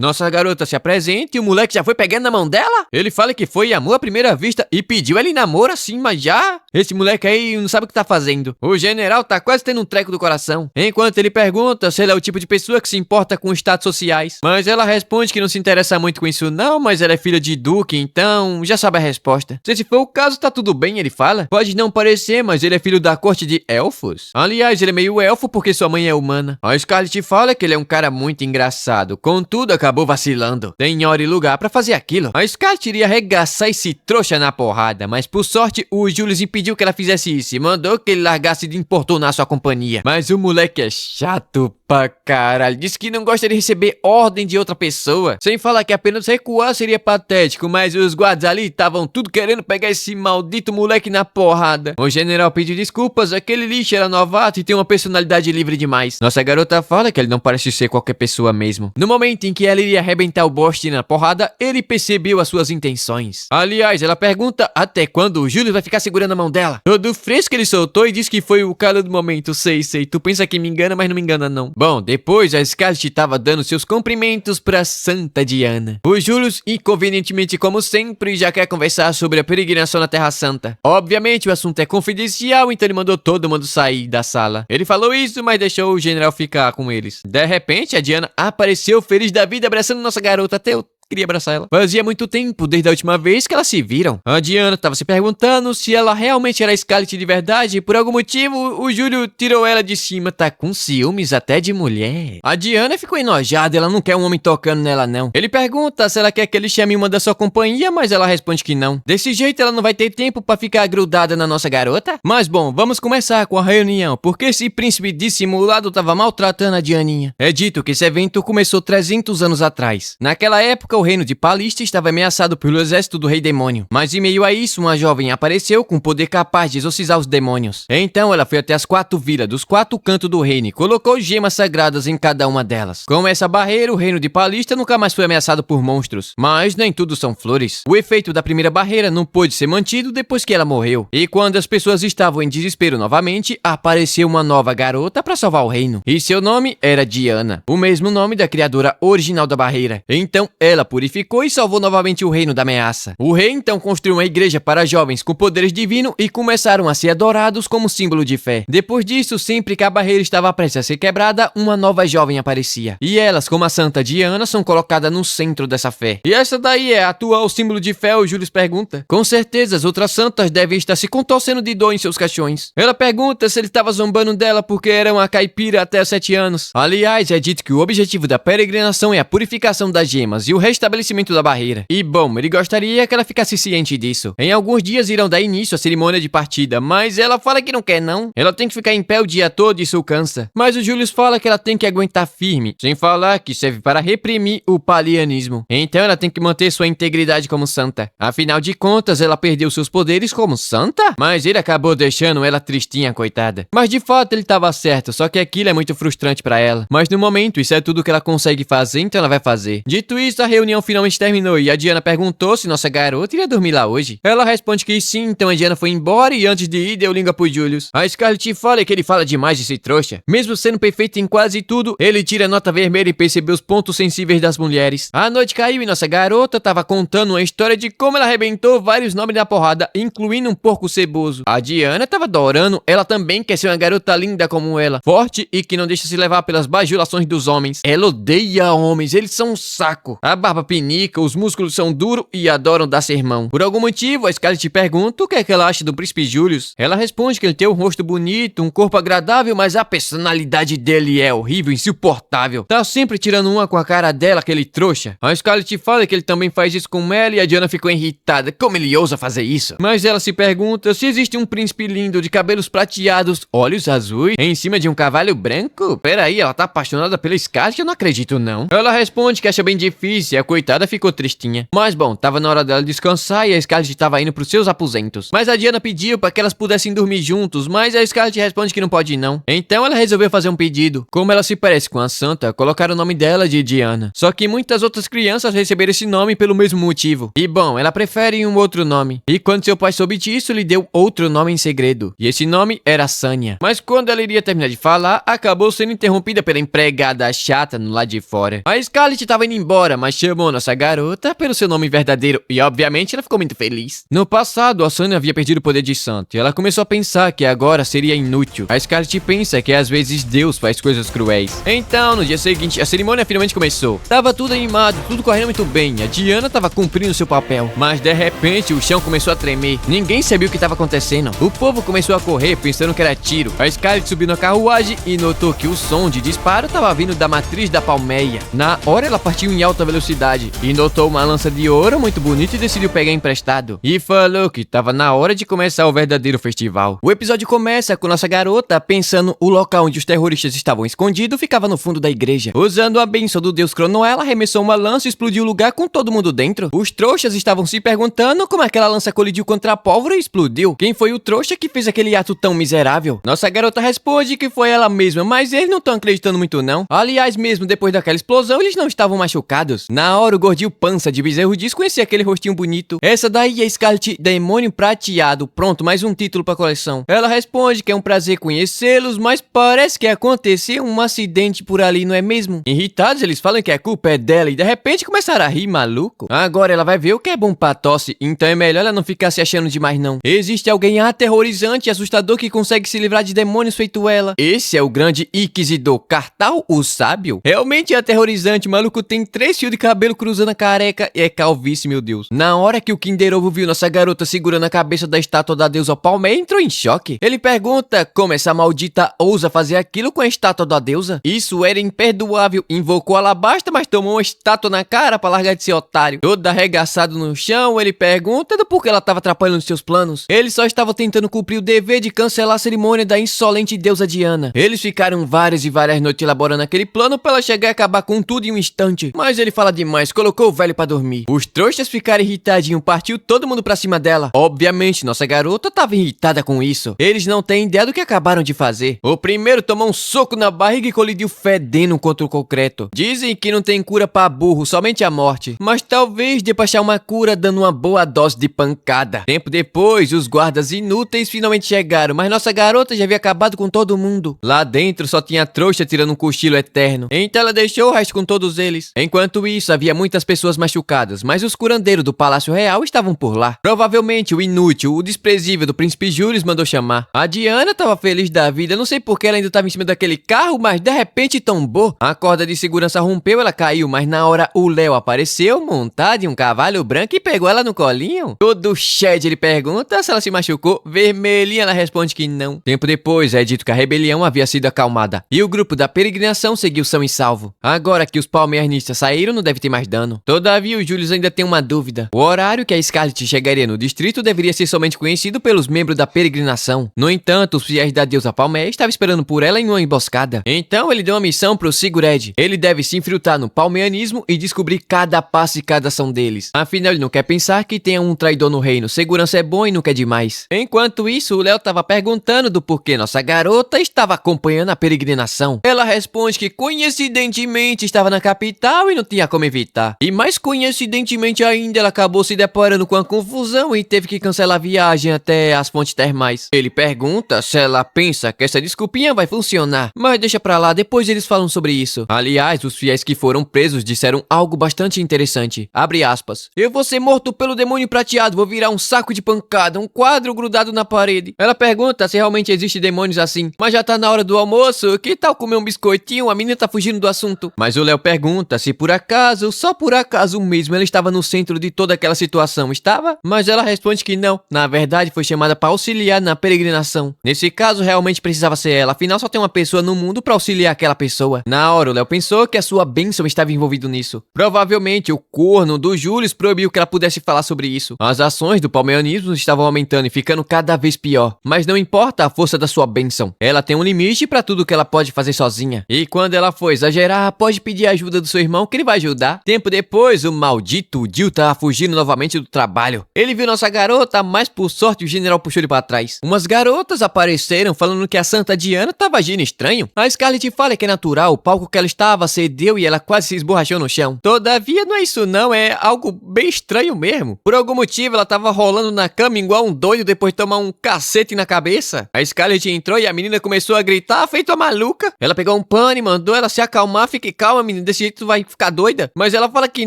Nossa garota se apresenta e o moleque já foi pegando na mão dela? Ele fala que foi amor à primeira vista e pediu ela em namoro assim, mas já? Esse moleque aí não sabe o que tá fazendo. O general tá quase tendo um treco do coração. Enquanto ele pergunta se ele é o tipo de pessoa que se importa com status sociais. Mas ela responde que não se interessa muito com isso não, mas ela é filha de duque, então já sabe a resposta. Se for o caso, tá tudo bem, ele fala. Pode não parecer, mas ele é filho da corte de elfos. Aliás, ele é meio elfo porque sua mãe é humana. A Scarlet fala que ele é um cara muito engraçado, contudo acabou vacilando. Tem hora e lugar pra fazer aquilo. A Scarlet iria arregaçar esse trouxa na porrada, mas por sorte o Julius impediu que ela fizesse isso e mandou que ele largasse de importunar sua companhia. Mas o moleque é chato pra caralho. Disse que não gosta de receber ordem de outra pessoa. Sem falar que apenas recuar seria patético, mas os guardas ali estavam tudo querendo pegar esse maldito moleque na porrada. O general pediu desculpas, aquele lixo era novato e tem uma personalidade livre demais. Nossa garota fala que ele não parece ser qualquer pessoa mesmo. No momento em que ela iria arrebentar o Bost na porrada, ele percebeu as suas intenções. Aliás, ela pergunta até quando o Júlio vai ficar segurando a mão dela. Todo fresco ele soltou e disse que foi o calor do momento. Sei, tu pensa que me engana, mas não me engana não. Bom, depois a Scarlet estava dando seus cumprimentos pra Santa Diana. O Julius, inconvenientemente como sempre, já quer conversar sobre a peregrinação na Terra Santa. Obviamente o assunto é confidencial, então ele mandou todo mundo sair da sala. Ele falou isso, mas deixou o general ficar com eles. De repente, a Diana apareceu feliz da vida, abraçando nossa garota. Até eu queria abraçar ela. Fazia muito tempo, desde a última vez que elas se viram. A Diana tava se perguntando se ela realmente era a Scarlet de verdade. Por algum motivo, o Júlio tirou ela de cima. Tá com ciúmes até de mulher. A Diana ficou enojada, ela não quer um homem tocando nela não. Ele pergunta se ela quer que ele chame uma da sua companhia, mas ela responde que não. Desse jeito ela não vai ter tempo pra ficar grudada na nossa garota. Mas bom, vamos começar com a reunião, porque esse príncipe dissimulado tava maltratando a Dianinha. É dito que esse evento começou 300 anos atrás. Naquela época, o reino de Palista estava ameaçado pelo exército do rei demônio. Mas em meio a isso, uma jovem apareceu com poder capaz de exorcizar os demônios. Então ela foi até as 4 vilas dos 4 cantos do reino e colocou gemas sagradas em cada uma delas. Com essa barreira, o reino de Palista nunca mais foi ameaçado por monstros. Mas nem tudo são flores. O efeito da primeira barreira não pôde ser mantido depois que ela morreu. E quando as pessoas estavam em desespero novamente, apareceu uma nova garota para salvar o reino. E seu nome era Diana, o mesmo nome da criadora original da barreira. Então ela purificou e salvou novamente o reino da ameaça. O rei então construiu uma igreja para jovens com poderes divinos e começaram a ser adorados como símbolo de fé. Depois disso, sempre que a barreira estava prestes a ser quebrada, uma nova jovem aparecia. E elas, como a Santa Diana, são colocadas no centro dessa fé. E essa daí é a atual símbolo de fé, o Júlio pergunta. Com certeza as outras santas devem estar se contorcendo de dor em seus caixões. Ela pergunta se ele estava zombando dela porque era uma caipira até os 7 anos. Aliás, é dito que o objetivo da peregrinação é a purificação das gemas e o restabelecimento da barreira. E bom, ele gostaria que ela ficasse ciente disso. Em alguns dias irão dar início à cerimônia de partida, mas ela fala que não quer não. Ela tem que ficar em pé o dia todo e isso cansa. Mas o Júlio fala que ela tem que aguentar firme, sem falar que serve para reprimir o palianismo. Então ela tem que manter sua integridade como santa. Afinal de contas, ela perdeu seus poderes como santa? Mas ele acabou deixando ela tristinha, coitada. Mas de fato ele estava certo, só que aquilo é muito frustrante para ela. Mas no momento, isso é tudo que ela consegue fazer, então ela vai fazer. Dito isso, a reunião finalmente terminou e a Diana perguntou se nossa garota iria dormir lá hoje. Ela responde que sim, então a Diana foi embora e antes de ir deu língua pro Julius. A Scarlet fala que ele fala demais desse trouxa. Mesmo sendo perfeito em quase tudo, ele tira a nota vermelha e percebe os pontos sensíveis das mulheres. A noite caiu e nossa garota tava contando uma história de como ela arrebentou vários nomes da porrada, incluindo um porco ceboso. A Diana tava adorando, ela também quer ser uma garota linda como ela, forte e que não deixa se levar pelas bajulações dos homens. Ela odeia homens, eles são um saco. A barba pinica, os músculos são duros e adoram dar sermão. Por algum motivo, a Scarlet pergunta o que é que ela acha do príncipe Julius. Ela responde que ele tem um rosto bonito, um corpo agradável, mas a personalidade dele é horrível, insuportável. Tá sempre tirando uma com a cara dela, aquele trouxa. A Scarlet fala que ele também faz isso com ela e a Diana ficou irritada. Como ele ousa fazer isso? Mas ela se pergunta se existe um príncipe lindo de cabelos prateados, olhos azuis, em cima de um cavalo branco? Peraí, ela tá apaixonada pela Scarlet? Eu não acredito não. Ela responde que acha bem difícil e a coitada ficou tristinha. Mas bom, tava na hora dela descansar e a Scarlet tava indo pros seus aposentos. Mas a Diana pediu para que elas pudessem dormir juntos, mas a Scarlet responde que não pode não. Então ela resolveu fazer um pedido. Como ela se parece com a santa, colocaram o nome dela de Diana. Só que muitas outras crianças receberam esse nome pelo mesmo motivo. E bom, ela prefere um outro nome. E quando seu pai soube disso, lhe deu outro nome em segredo. E esse nome era Sanya. Mas quando ela iria terminar de falar, acabou sendo interrompida pela empregada chata no lado de fora. A Scarlet tava indo embora, mas chamou nossa garota pelo seu nome verdadeiro e obviamente ela ficou muito feliz. No passado, a Sanya havia perdido o poder de santo e ela começou a pensar que agora seria inútil. A Scarlet pensa que às vezes Deus faz coisas cruéis. Então, no dia seguinte, a cerimônia finalmente começou. Tava tudo animado, tudo correndo muito bem. A Diana tava cumprindo seu papel. Mas de repente, o chão começou a tremer. Ninguém sabia o que estava acontecendo. O povo começou a correr pensando que era tiro. A Scarlet subiu na carruagem e notou que o som de disparo estava vindo da matriz da palmeia. Na hora, ela partiu em alta velocidade e notou uma lança de ouro muito bonita e decidiu pegar emprestado. E falou que estava na hora de começar o verdadeiro festival. O episódio começa com nossa garota pensando o local onde os terroristas estavam escondidos ficava no fundo da igreja. Usando a bênção do deus Cronoel, ela arremessou uma lança e explodiu o lugar com todo mundo dentro. Os trouxas estavam se perguntando como aquela lança colidiu contra a pólvora e explodiu. Quem foi o trouxa que fez aquele ato tão miserável? Nossa garota responde que foi ela mesma, mas eles não estão acreditando muito não. Aliás, mesmo depois daquela explosão, eles não estavam machucados. Na hora, o gordinho pança de bezerro diz conhecer aquele rostinho bonito. Essa daí é Scarlet Demônio Prateado. Pronto, mais um título pra coleção. Ela responde que é um prazer conhecê-los, mas parece que aconteceu um acidente por ali, não é mesmo? Irritados, eles falam que a culpa é dela e de repente começaram a rir, maluco. Agora ela vai ver o que é bom pra tosse, então é melhor ela não ficar se achando demais não. Existe alguém aterrorizante e assustador que consegue se livrar de demônios feito ela. Esse é o grande Inquisidor Cartal, o sábio. Realmente é aterrorizante, o maluco tem 3 fios de cabelo cruzando a careca e é calvície, meu Deus. Na hora que o Kinder Ovo viu nossa garota segurando a cabeça da estátua da deusa Palmeia, entrou em choque. Ele pergunta como essa maldita ousa fazer aquilo com a estátua da deusa. Isso era imperdoável. Invocou a Alabasta, mas tomou uma estátua na cara pra largar de ser otário. Todo arregaçado no chão, ele pergunta do porquê ela tava atrapalhando seus planos. Ele só estava tentando cumprir o dever de cancelar a cerimônia da insolente deusa Diana. Eles ficaram várias e várias noites elaborando aquele plano pra ela chegar e acabar com tudo em um instante. Mas ele fala demais. demais, colocou o velho pra dormir. Os trouxas ficaram irritadinhos, partiu todo mundo pra cima dela. Obviamente, nossa garota tava irritada com isso. Eles não têm ideia do que acabaram de fazer. O primeiro tomou um soco na barriga e colidiu fedendo contra o concreto. Dizem que não tem cura pra burro, somente a morte. Mas talvez dê pra achar uma cura dando uma boa dose de pancada. Tempo depois, os guardas inúteis finalmente chegaram, mas nossa garota já havia acabado com todo mundo. Lá dentro só tinha a trouxa tirando um cochilo eterno. Então ela deixou o resto com todos eles. Enquanto isso, havia muitas pessoas machucadas, mas os curandeiros do Palácio Real estavam por lá. Provavelmente o inútil, o desprezível do Príncipe Július mandou chamar. A Diana tava feliz da vida, não sei porque ela ainda estava em cima daquele carro, mas de repente tombou. A corda de segurança rompeu, ela caiu, mas na hora o Léo apareceu, montado em um cavalo branco e pegou ela no colinho. Todo Shed ele pergunta se ela se machucou, vermelhinha ela responde que não. Tempo depois é dito que a rebelião havia sido acalmada e o grupo da peregrinação seguiu são e salvo. Agora que os palmeirnistas saíram, não deve ter mais dano. Todavia, o Julius ainda tem uma dúvida. O horário que a Scarlet chegaria no distrito deveria ser somente conhecido pelos membros da peregrinação. No entanto, os fiéis da deusa Palmeia estavam esperando por ela em uma emboscada. Então, ele deu uma missão pro Sigurd. Ele deve se infiltrar no palmeianismo e descobrir cada passo e cada ação deles. Afinal, ele não quer pensar que tenha um traidor no reino. Segurança é bom e não quer demais. Enquanto isso, o Léo tava perguntando do porquê nossa garota estava acompanhando a peregrinação. Ela responde que coincidentemente estava na capital e não tinha como evitar. E mais coincidentemente ainda, ela acabou se deparando com a confusão e teve que cancelar a viagem até as fontes termais. Ele pergunta se ela pensa que essa desculpinha vai funcionar, mas deixa pra lá, depois eles falam sobre isso. Aliás, os fiéis que foram presos disseram algo bastante interessante. Abre aspas. Eu vou ser morto pelo demônio prateado, vou virar um saco de pancada, um quadro grudado na parede. Ela pergunta se realmente existe demônios assim, mas já tá na hora do almoço, que tal comer um biscoitinho? A menina tá fugindo do assunto. Mas o Léo pergunta se por acaso, só por acaso mesmo, ela estava no centro de toda aquela situação. Estava? Mas ela responde que não. Na verdade, foi chamada para auxiliar na peregrinação. Nesse caso, realmente precisava ser ela. Afinal, só tem uma pessoa no mundo para auxiliar aquela pessoa. Na hora, o Léo pensou que a sua bênção estava envolvido nisso. Provavelmente, o corno do Julius proibiu que ela pudesse falar sobre isso. As ações do palmeianismo estavam aumentando e ficando cada vez pior. Mas não importa a força da sua bênção. Ela tem um limite para tudo que ela pode fazer sozinha. E quando ela for exagerar, pode pedir a ajuda do seu irmão que ele vai ajudar. Tempo depois, o maldito Jill tava fugindo novamente do trabalho. Ele viu nossa garota, mas por sorte o general puxou ele para trás. Umas garotas apareceram falando que a Santa Diana tava agindo estranho. A Scarlet fala que é natural, o palco que ela estava cedeu e ela quase se esborrachou no chão. Todavia não é isso não, é algo bem estranho mesmo. Por algum motivo ela tava rolando na cama igual um doido depois de tomar um cacete na cabeça. A Scarlet entrou e a menina começou a gritar feito a maluca. Ela pegou um pano e mandou ela se acalmar. Fique calma, menina, desse jeito tu vai ficar doida. Mas ela fala que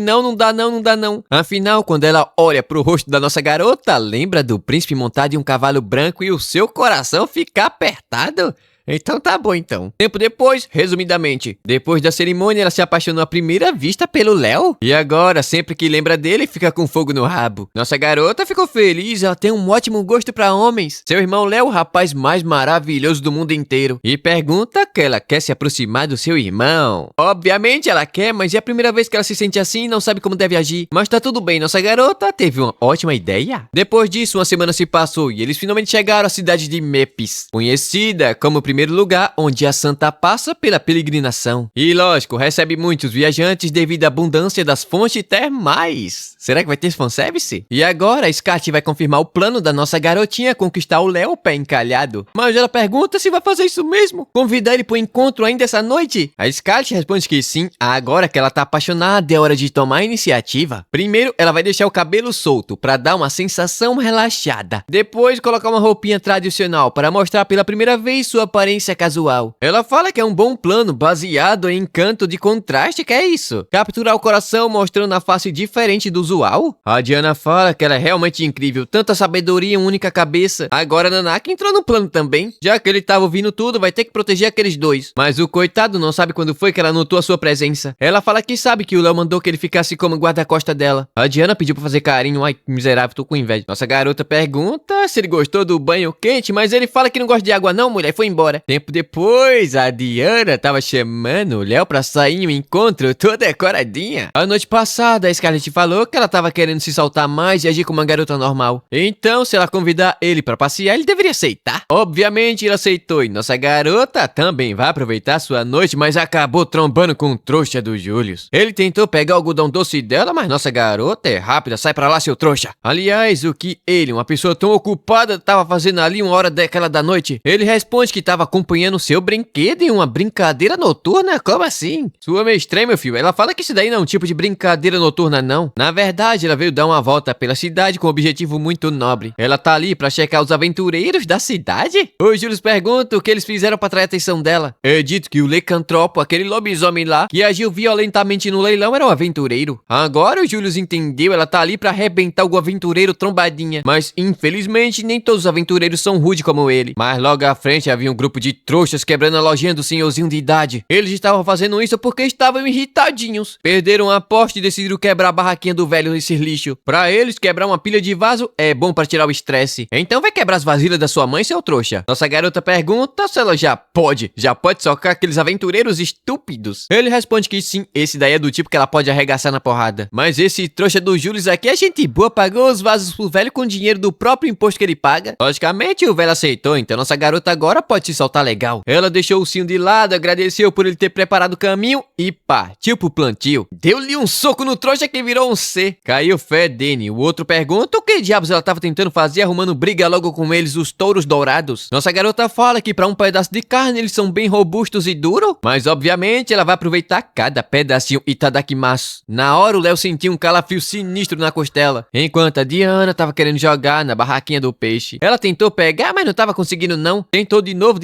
não dá não, não dá não. Afinal, quando ela olha pro rosto da nossa garota, lembra do príncipe montado em um cavalo branco e o seu coração fica apertado? Então tá bom então. Tempo depois, resumidamente, depois da cerimônia ela se apaixonou à primeira vista pelo Léo. E agora, sempre que lembra dele, fica com fogo no rabo. Nossa garota ficou feliz, ela tem um ótimo gosto pra homens. Seu irmão Léo, o rapaz mais maravilhoso do mundo inteiro. E pergunta que ela quer se aproximar do seu irmão. Obviamente ela quer, mas é a primeira vez que ela se sente assim e não sabe como deve agir. Mas tá tudo bem, nossa garota teve uma ótima ideia. Depois disso, uma semana se passou e eles finalmente chegaram à cidade de Mepis, conhecida como o primeiro lugar onde a santa passa pela peregrinação. E lógico, recebe muitos viajantes devido à abundância das fontes termais. Será que vai ter fanservice? E agora a Scarlet vai confirmar o plano da nossa garotinha conquistar o Léo pé encalhado. Mas ela pergunta se vai fazer isso mesmo. Convidar ele pro encontro ainda essa noite? A Scarlet responde que sim. Agora que ela tá apaixonada, é hora de tomar a iniciativa. Primeiro, ela vai deixar o cabelo solto para dar uma sensação relaxada. Depois, colocar uma roupinha tradicional para mostrar pela primeira vez sua aparência casual. Ela fala que é um bom plano baseado em encanto de contraste, que é isso? Capturar o coração mostrando a face diferente do usual? A Diana fala que ela é realmente incrível, tanta sabedoria em uma única cabeça. Agora Nanaki entrou no plano também. Já que ele tava ouvindo tudo, vai ter que proteger aqueles dois. Mas o coitado não sabe quando foi que ela notou a sua presença. Ela fala que sabe que o Léo mandou que ele ficasse como guarda-costa dela. A Diana pediu pra fazer carinho. Ai, miserável, tô com inveja. Nossa garota pergunta se ele gostou do banho quente, mas ele fala que não gosta de água não, mulher, e foi embora. embora. Tempo depois, a Diana tava chamando o Léo pra sair em um encontro toda decoradinha. A noite passada, a Scarlett falou que ela tava querendo se soltar mais e agir como uma garota normal. Então, se ela convidar ele pra passear, ele deveria aceitar. Obviamente, ele aceitou e nossa garota também vai aproveitar sua noite, mas acabou trombando com o trouxa do Julius. Ele tentou pegar o algodão doce dela, mas nossa garota é rápida, sai pra lá, seu trouxa. Aliás, o que ele, uma pessoa tão ocupada, tava fazendo ali uma hora daquela da noite? Ele responde que tava acompanhando seu brinquedo em uma brincadeira noturna? Como assim? Sua meio estranha, meu filho. Ela fala que isso daí não é um tipo de brincadeira noturna, não. Na verdade, ela veio dar uma volta pela cidade com um objetivo muito nobre. Ela tá ali pra checar os aventureiros da cidade? O Julius pergunta o que eles fizeram pra atrair a atenção dela. É dito que o Lecantropo, aquele lobisomem lá, que agiu violentamente no leilão, era um aventureiro. Agora o Julius entendeu, ela tá ali pra arrebentar o aventureiro trombadinha. Mas, infelizmente, nem todos os aventureiros são rudes como ele. Mas logo à frente havia um grupo de trouxas quebrando a lojinha do senhorzinho de idade. Eles estavam fazendo isso porque estavam irritadinhos. Perderam a aposta e decidiram quebrar a barraquinha do velho nesse lixo. Pra eles, quebrar uma pilha de vaso é bom pra tirar o estresse. Então vai quebrar as vasilhas da sua mãe, seu trouxa? Nossa garota pergunta se ela já pode socar aqueles aventureiros estúpidos. Ele responde que sim, esse daí é do tipo que ela pode arregaçar na porrada. Mas esse trouxa do Julius aqui é gente boa, pagou os vasos pro velho com dinheiro do próprio imposto que ele paga. Logicamente o velho aceitou, então nossa garota agora pode se soltar legal. Ela deixou o ursinho de lado, agradeceu por ele ter preparado o caminho e partiu pro plantio. Deu-lhe um soco no trouxa que virou um C. Caiu fedendo. O outro pergunta o que diabos ela tava tentando fazer, arrumando briga logo com eles, os touros dourados. Nossa garota fala que pra um pedaço de carne eles são bem robustos e duros, mas obviamente ela vai aproveitar cada pedacinho itadakimasu. Na hora o Léo sentiu um calafrio sinistro na costela, enquanto a Diana tava querendo jogar na barraquinha do peixe. Ela tentou pegar, mas não tava conseguindo não. Tentou de novo,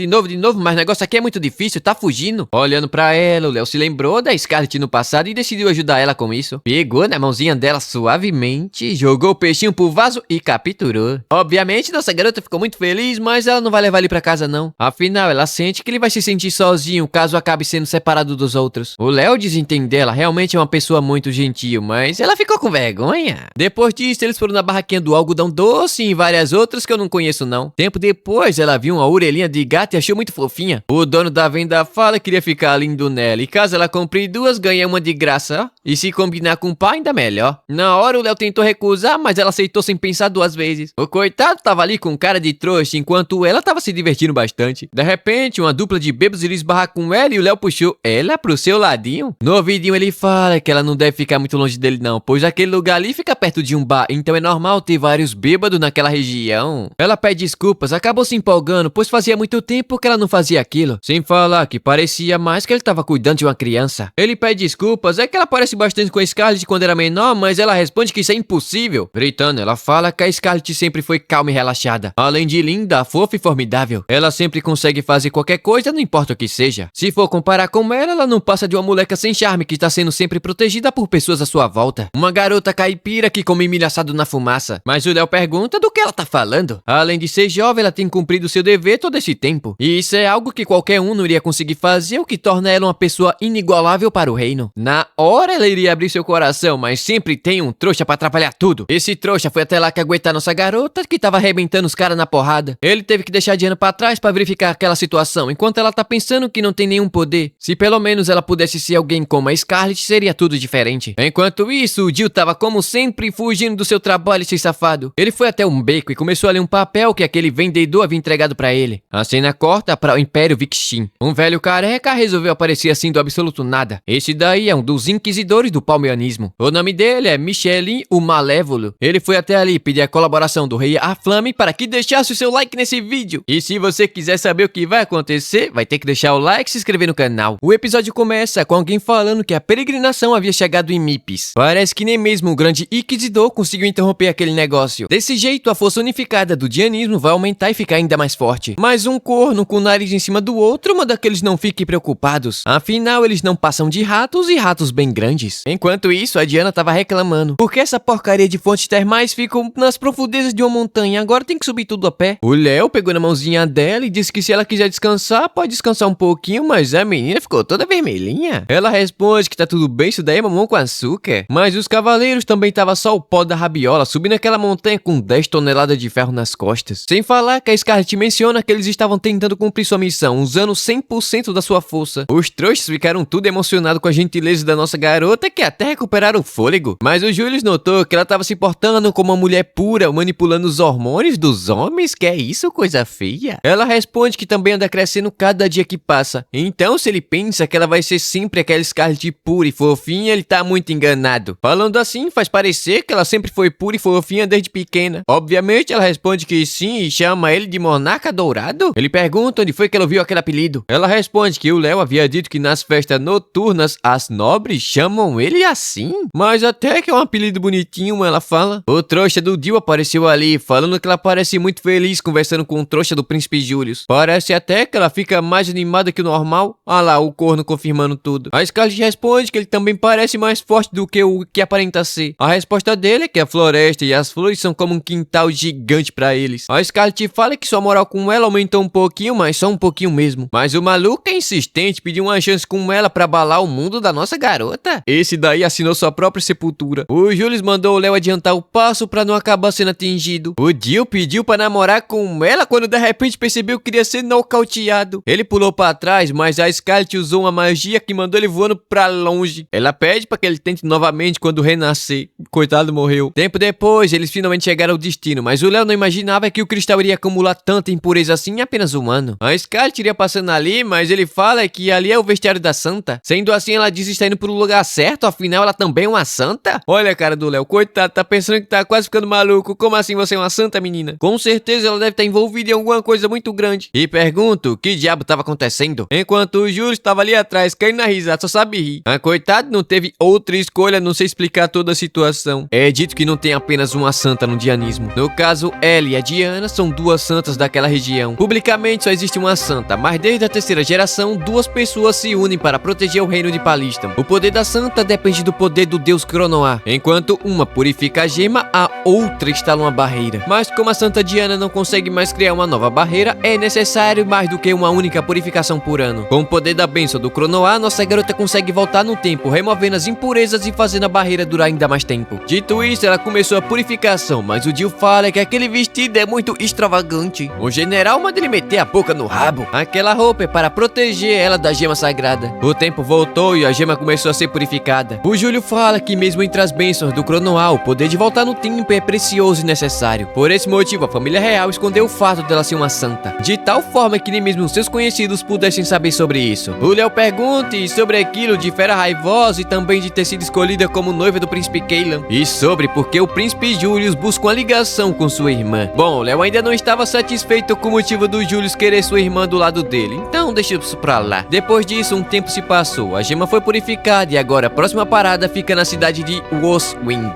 mas o negócio aqui é muito difícil, tá fugindo. Olhando pra ela, o Léo se lembrou da Scarlett no passado e decidiu ajudar ela com isso. Pegou na mãozinha dela suavemente, jogou o peixinho pro vaso e capturou. Obviamente nossa garota ficou muito feliz, mas ela não vai levar ele pra casa não. Afinal, ela sente que ele vai se sentir sozinho caso acabe sendo separado dos outros. O Léo desentende ela, realmente é uma pessoa muito gentil, mas ela ficou com vergonha. Depois disso, eles foram na barraquinha do algodão doce e em várias outras que eu não conheço não. Tempo depois, ela viu uma orelhinha de gato e achou muito fofinha. O dono da venda fala que queria ficar lindo nela, e caso ela compre duas, ganha uma de graça, ó. E se combinar com o pai, ainda melhor. Na hora, o Léo tentou recusar, mas ela aceitou sem pensar duas vezes. O coitado tava ali com cara de trouxa, enquanto ela tava se divertindo bastante. De repente, uma dupla de bêbados iria esbarrar com ela e o Léo puxou ela pro seu ladinho. No ouvidinho, ele fala que ela não deve ficar muito longe dele não, pois aquele lugar ali fica perto de um bar, então é normal ter vários bêbados naquela região. Ela pede desculpas, acabou se empolgando, pois fazia muito tempo que ela não fazia aquilo. Sem falar que parecia mais que ele tava cuidando de uma criança. Ele pede desculpas, é que ela parece bastante com a Scarlett quando era menor, mas ela responde que isso é impossível. Gritando, ela fala que a Scarlett sempre foi calma e relaxada. Além de linda, fofa e formidável. Ela sempre consegue fazer qualquer coisa, não importa o que seja. Se for comparar com ela não passa de uma moleca sem charme que está sendo sempre protegida por pessoas à sua volta. Uma garota caipira que come milho assado na fumaça. Mas o Léo pergunta do que ela tá falando. Além de ser jovem, ela tem cumprido seu dever todo esse tempo. E isso é algo que qualquer um não iria conseguir fazer, o que torna ela uma pessoa inigualável para o reino. Na hora ela iria abrir seu coração, mas sempre tem um trouxa pra atrapalhar tudo. Esse trouxa foi até lá que aguentar nossa garota, que tava arrebentando os caras na porrada. Ele teve que deixar a Diana pra trás pra verificar aquela situação, enquanto ela tá pensando que não tem nenhum poder. Se pelo menos ela pudesse ser alguém como a Scarlett, seria tudo diferente. Enquanto isso, o Jill tava como sempre fugindo do seu trabalho, esse safado. Ele foi até um beco e começou a ler um papel que aquele vendedor havia entregado pra ele. A cena corta para o Império Vixin. Um velho careca resolveu aparecer assim do absoluto nada. Esse daí é um dos inquisidores do palmeanismo. O nome dele é Michelin o Malévolo. Ele foi até ali pedir a colaboração do rei Aflame para que deixasse o seu like nesse vídeo. E se você quiser saber o que vai acontecer, vai ter que deixar o like e se inscrever no canal. O episódio começa com alguém falando que a peregrinação havia chegado em Mipis. Parece que nem mesmo o grande inquisidor conseguiu interromper aquele negócio. Desse jeito, a força unificada do dianismo vai aumentar e ficar ainda mais forte. Mas um corno com o nariz em cima do outro manda que eles não fiquem preocupados. Afinal, eles não passam de ratos e ratos bem grandes. Enquanto isso, a Diana tava reclamando. Porque essa porcaria de fontes termais ficam nas profundezas de uma montanha, agora tem que subir tudo a pé. O Léo pegou na mãozinha dela e disse que se ela quiser descansar, pode descansar um pouquinho, mas a menina ficou toda vermelhinha. Ela responde que tá tudo bem, isso daí é mamão com açúcar. Mas os cavaleiros também tava só o pó da rabiola, subindo aquela montanha com 10 toneladas de ferro nas costas. Sem falar que a Scarlett menciona que eles estavam tentando tentando cumprir sua missão, usando 100% da sua força. Os trouxas ficaram tudo emocionados com a gentileza da nossa garota, que até recuperaram o fôlego. Mas o Julius notou que ela estava se portando como uma mulher pura, manipulando os hormônios dos homens. Que é isso, coisa feia? Ela responde que também anda crescendo cada dia que passa. Então, se ele pensa que ela vai ser sempre aquela Scarlet pura e fofinha, ele tá muito enganado. Falando assim, faz parecer que ela sempre foi pura e fofinha desde pequena. Obviamente, ela responde que sim e chama ele de Monarca Dourado. Ele pergunta onde foi que ela ouviu aquele apelido. Ela responde que o Léo havia dito que nas festas noturnas as nobres chamam ele assim. Mas até que é um apelido bonitinho, ela fala. O trouxa do Dio apareceu ali, falando que ela parece muito feliz conversando com o trouxa do Príncipe Julius. Parece até que ela fica mais animada que o normal. Ah lá, o corno confirmando tudo. A Scarlet responde que ele também parece mais forte do que o que aparenta ser. A resposta dele é que a floresta e as flores são como um quintal gigante pra eles. A Scarlet fala que sua moral com ela aumentou um pouquinho, mas só um pouquinho mesmo. Mas o maluco é insistente, pediu uma chance com ela pra abalar o mundo da nossa garota. Esse daí assinou sua própria sepultura. O Julius mandou o Léo adiantar o passo pra não acabar sendo atingido. O Dio pediu pra namorar com ela quando de repente percebeu que queria ser nocauteado. Ele pulou pra trás, mas a Scarlet usou uma magia que mandou ele voando pra longe. Ela pede pra que ele tente novamente quando renascer. Coitado, morreu. Tempo depois, eles finalmente chegaram ao destino, mas o Léo não imaginava que o cristal iria acumular tanta impureza assim em apenas um ano. A Scarlet iria passando ali, mas ele fala que ali é o vestiário da santa. Sendo assim, ela diz estar indo pro lugar certo, afinal ela também é uma santa? Olha a cara do Léo, coitado, tá pensando que tá quase ficando maluco. Como assim você é uma santa, menina? Com certeza ela deve estar envolvida em alguma coisa muito grande. E pergunto, o que diabo tava acontecendo? Enquanto o Júlio estava ali atrás, caindo na risada, só sabe rir. A coitado não teve outra escolha, não sei explicar toda a situação. É dito que não tem apenas uma santa no dianismo. No caso, ela e a Diana são duas santas daquela região. Publicamente só existe uma santa, mas desde a terceira geração, duas pessoas se unem para proteger o reino de Palistam. O poder da santa depende do poder do deus Cronoar. Enquanto uma purifica a gema, a outra instala uma barreira. Mas como a santa Diana não consegue mais criar uma nova barreira, é necessário mais do que uma única purificação por ano. Com o poder da bênção do Cronoar, nossa garota consegue voltar no tempo, removendo as impurezas e fazendo a barreira durar ainda mais tempo. Dito isso, ela começou a purificação, mas o Dio fala que aquele vestido é muito extravagante. O general manda ele meter a boca no rabo. Aquela roupa é para proteger ela da gema sagrada. O tempo voltou e a gema começou a ser purificada. O Júlio fala que mesmo entre as bênçãos do Cronoar, o poder de voltar no tempo é precioso e necessário. Por esse motivo, a família real escondeu o fato dela ser uma santa, de tal forma que nem mesmo seus conhecidos pudessem saber sobre isso. O Léo pergunta sobre aquilo de Fera Raivosa e também de ter sido escolhida como noiva do príncipe Cailan, e sobre porque o príncipe Julius busca uma ligação com sua irmã. Bom, Léo ainda não estava satisfeito com o motivo do Julius querer sua irmã do lado dele, então deixa isso pra lá. Depois disso, um tempo se passou, a gema foi purificada e agora a próxima parada fica na cidade de Woswind.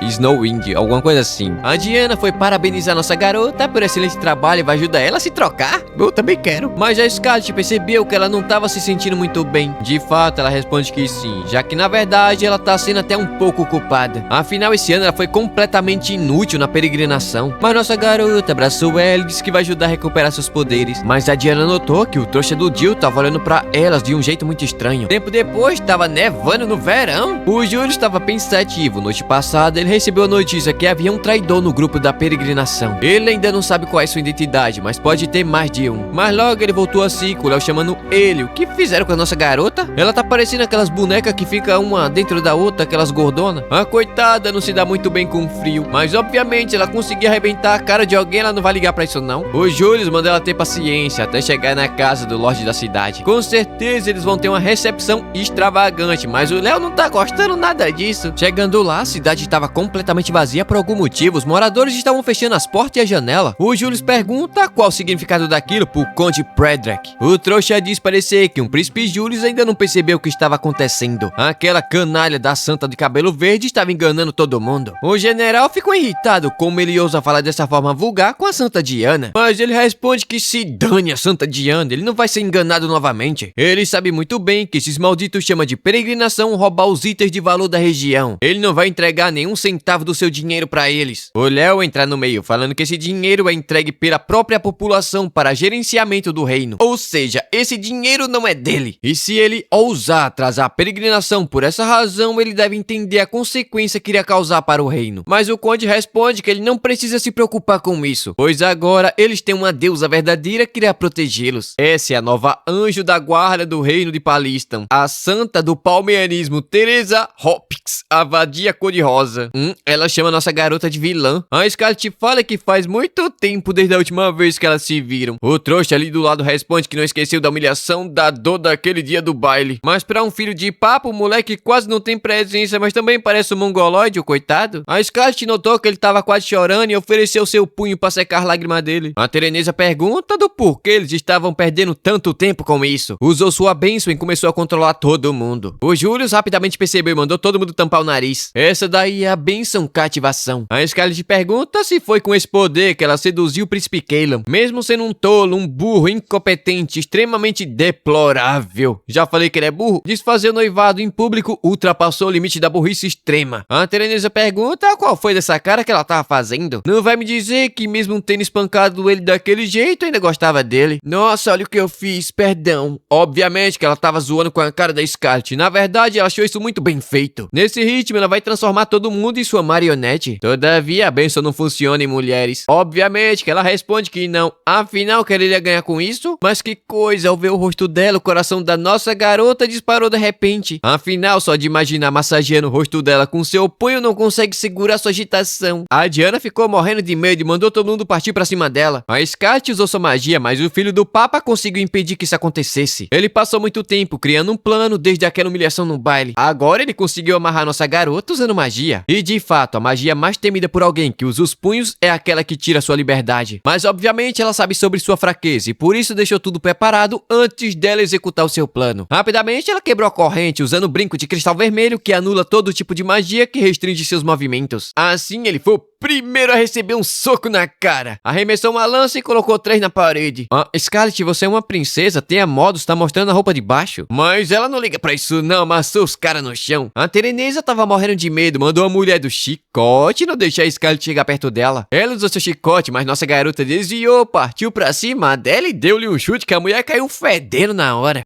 Snowwind, alguma coisa assim. A Diana foi parabenizar nossa garota por excelente trabalho e vai ajudar ela a se trocar. Eu também quero. Mas a Scarlet percebeu que ela não estava se sentindo muito bem. De fato, ela responde que sim, já que na verdade ela tá sendo até um pouco culpada. Afinal, esse ano ela foi completamente inútil na peregrinação. Mas nossa garota abraçou ela e disse que vai ajudar a recuperar seus poderes. Mas a Diana notou que o trouxa do Dio tava olhando pra elas de um jeito muito estranho. Tempo depois, tava nevando no verão. O Júlio estava pensativo. Noite passada, ele recebeu a notícia que havia um traidor no grupo da peregrinação. Ele ainda não sabe qual é sua identidade, mas pode ter mais de um. Mas logo ele voltou a si, com o Léo chamando ele. O que fizeram com a nossa garota? Ela tá parecendo aquelas bonecas que ficam uma dentro da outra, aquelas gordonas. A coitada não se dá muito bem com o frio, mas obviamente ela conseguir arrebentar a cara de alguém, ela não vai ligar pra isso não. O Júlio mandou ela ter paciência até chegar na casa do Lorde da cidade. Com certeza eles vão ter uma recepção extravagante, mas o Léo não tá gostando nada disso. Chegando lá, a cidade estava completamente vazia por algum motivo. Os moradores estavam fechando as portas e a janela. O Júlio pergunta qual o significado daquilo pro Conde Predrag. O trouxa diz parecer que um príncipe Júlio ainda não percebeu o que estava acontecendo. Aquela canalha da santa de cabelo verde estava enganando todo mundo. O general ficou irritado como ele ousa falar dessa forma vulgar com a santa Diana. Mas ele responde que se dane a santa Diana, ele não vai ser enganado novamente. Ele sabe muito bem que esses malditos chamam de peregrinação roubar os itens de valor da região. Ele não vai entregar nenhum centavo do seu dinheiro pra eles. O Léo entra no meio, falando que esse dinheiro é entregue pela própria população para gerenciamento do reino. Ou seja, esse dinheiro não é dele. E se ele ousar atrasar a peregrinação por essa razão, ele deve entender a consequência que iria causar para o reino. Mas o conde responde que ele não precisa se preocupar com isso, pois agora eles têm uma deusa verdadeira verdadeira que irá protegê-los. Essa é a nova anjo da guarda do reino de Palistan, a santa do palmeianismo, Teresa Hopkins, a vadia cor-de-rosa. Ela chama nossa garota de vilã. A Scarlett fala que faz muito tempo desde a última vez que elas se viram. O trouxa ali do lado responde que não esqueceu da humilhação da dor daquele dia do baile. Mas pra um filho de papo, o moleque quase não tem presença, mas também parece um mongoloide, o coitado. A Scarlett notou que ele tava quase chorando e ofereceu seu punho pra secar a lágrima dele. A Tereneza pergunta do porquê eles estavam perdendo tanto tempo com isso. Usou sua bênção e começou a controlar todo mundo. O Julius rapidamente percebeu e mandou todo mundo tampar o nariz. Essa daí é a bênção cativação. A Scarlett pergunta se foi com esse poder que ela seduziu o príncipe Caleb, mesmo sendo um tolo, um burro, incompetente, extremamente deplorável. Já falei que ele é burro? Desfazer o noivado em público ultrapassou o limite da burrice extrema. A Tereneza pergunta qual foi dessa cara que ela tava fazendo. Não vai me dizer que mesmo tendo espancado ele daquele jeito, ainda gostava dele. Nossa, olha o que eu fiz, perdão. Obviamente que ela tava zoando com a cara da Scarlett. Na verdade, ela achou isso muito bem feito. Nesse ritmo, ela vai transformar todo mundo em sua marionete. Todavia, a bênção não funciona em mulheres. Obviamente que ela responde que não. Afinal, quereria ganhar com isso? Mas que coisa, ao ver o rosto dela, o coração da nossa garota disparou de repente. Afinal, só de imaginar massageando o rosto dela com seu punho não consegue segurar sua agitação. A Diana ficou morrendo de medo e mandou todo mundo partir pra cima dela. A Scarlett usou sua magia, mas o filho do Papa conseguiu impedir que isso acontecesse. Ele passou muito tempo criando um plano desde aquela humilhação no baile. Agora ele conseguiu amarrar nossa garota usando magia. E de fato, a magia mais temida por alguém que usa os punhos é aquela que tira sua liberdade. Mas obviamente ela sabe sobre sua fraqueza e por isso deixou tudo preparado antes dela executar o seu plano. Rapidamente ela quebrou a corrente usando o brinco de cristal vermelho que anula todo tipo de magia que restringe seus movimentos. Assim ele foi o primeiro a receber um soco na cara. Arremessou uma lança e colocou 3 na parede. Scarlett, você é uma princesa, tem a modos, tá mostrando a roupa de baixo. Mas ela não liga pra isso não, amassou os caras no chão. A Tereneza tava morrendo de medo, mandou a mulher do chicote não deixar a Scarlett chegar perto dela. Ela usou seu chicote, mas nossa garota desviou, partiu pra cima dela e deu-lhe um chute que a mulher caiu fedendo na hora.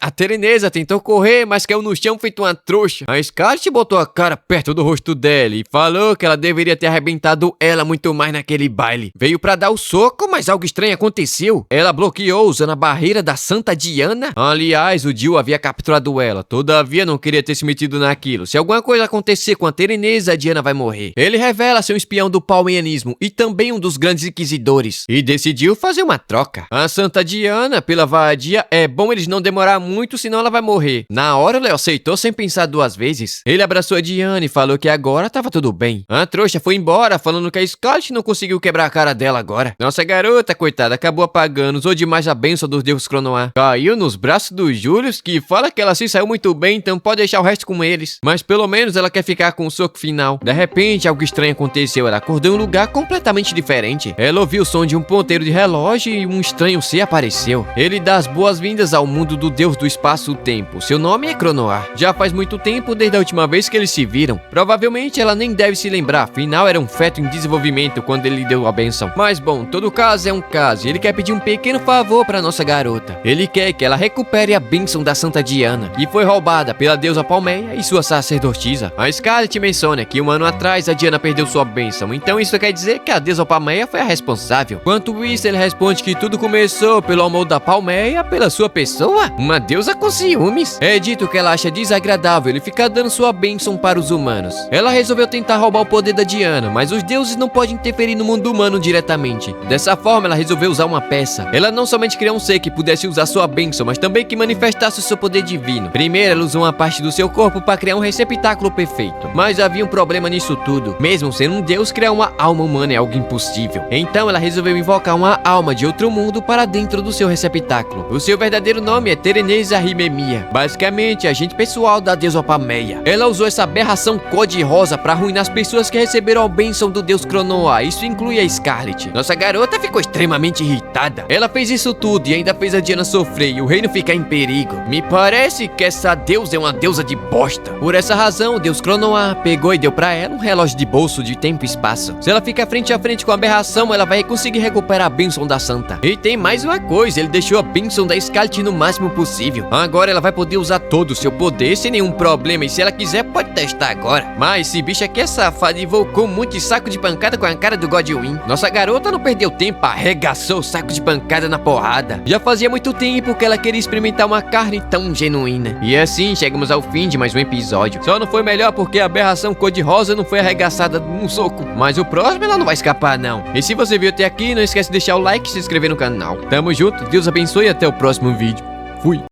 A Tereneza tentou correr, mas caiu no chão feito uma trouxa. A Scarlett botou a cara perto do rosto dela e falou que ela deveria ter arrebentado ela muito mais naquele baile. Veio pra dar o soco, mas algo estranho aconteceu. Ela bloqueou usando a barreira da Santa Diana. Aliás, o Jill havia capturado ela. Todavia, não queria ter se metido naquilo. Se alguma coisa acontecer com a Tereneza, a Diana vai morrer. Ele revela ser um espião do palmeianismo e também um dos grandes inquisidores. E decidiu fazer uma troca. A Santa Diana, pela vadia, é bom eles não demorar muito, senão ela vai morrer. Na hora, o Léo aceitou sem pensar 2 vezes. Ele abraçou a Diana e falou que agora tava tudo bem. A trouxa foi embora, falando que a Scarlett não conseguiu quebrar a cara dela agora. Nossa garota, coitada, acabou apagando, usou demais a bênção dos deuses Cronoar. Caiu nos braços do Julius, que fala que ela se saiu muito bem, então pode deixar o resto com eles. Mas pelo menos ela quer ficar com o soco final. De repente, algo estranho aconteceu, ela acordou em um lugar completamente diferente. Ela ouviu o som de um ponteiro de relógio e um estranho ser apareceu. Ele dá as boas-vindas ao mundo do deus do espaço-tempo. Seu nome é Cronoar. Já faz muito tempo desde a última vez que eles se viram. Provavelmente ela nem deve se lembrar, afinal era um feto em desenvolvimento quando ele lhe deu a bênção. Mas bom, todo caso é um caso e ele quer pedir um pequeno favor para nossa garota. Ele quer que ela recupere a bênção da Santa Diana, que foi roubada pela deusa Palmeia e sua sacerdotisa. A Scarlett menciona que 1 ano atrás a Diana perdeu sua bênção, então isso quer dizer que a deusa Palmeia foi a responsável. Quanto isso, ele responde que tudo começou pelo amor da Palmeia pela sua pessoa, uma deusa com ciúmes. É dito que ela acha desagradável ele ficar dando sua bênção para os humanos. Ela resolveu tentar roubar o poder da Diana, mas os deuses não podem interferir no mundo humano diretamente. Dessa forma, ela resolveu usar uma peça. Ela não somente criou um ser que pudesse usar sua bênção, mas também que manifestasse o seu poder divino. Primeiro, ela usou uma parte do seu corpo para criar um receptáculo perfeito. Mas havia um problema nisso tudo. Mesmo sendo um deus, criar uma alma humana é algo impossível. Então, ela resolveu invocar uma alma de outro mundo para dentro do seu receptáculo. O seu verdadeiro nome é Tereneza Rimemia, basicamente agente pessoal da deusa Palmeia. Ela usou essa aberração cor-de-rosa para arruinar as pessoas que receberam a bênção do deus Cronoar. Isso inclui a Scarlett. Nossa garota ficou extremamente irritada. Ela fez isso tudo e ainda fez a Diana sofrer e o reino ficar em perigo. Me parece que essa deusa é uma deusa de bosta. Por essa razão, o deus Cronoar pegou e deu pra ela um relógio de bolso de tempo e espaço. Se ela ficar frente a frente com a aberração, ela vai conseguir recuperar a bênção da santa. E tem mais uma coisa, ele deixou a bênção da Scarlett no máximo possível. Agora ela vai poder usar todo o seu poder sem nenhum problema e se ela quiser pode testar agora. Mas esse bicho aqui é safado e levou com muito saco de pancada com a cara do Godwin. Nossa garota não perdeu tempo, arregaçou o saco de pancada na porrada. Já fazia muito tempo que ela queria experimentar uma carne tão genuína. E assim chegamos ao fim de mais um episódio. Só não foi melhor porque a aberração cor-de-rosa não foi arregaçada num soco. Mas o próximo ela não vai escapar não. E se você viu até aqui, não esquece de deixar o like e se inscrever no canal. Tamo junto, Deus abençoe e até o próximo vídeo. Fui!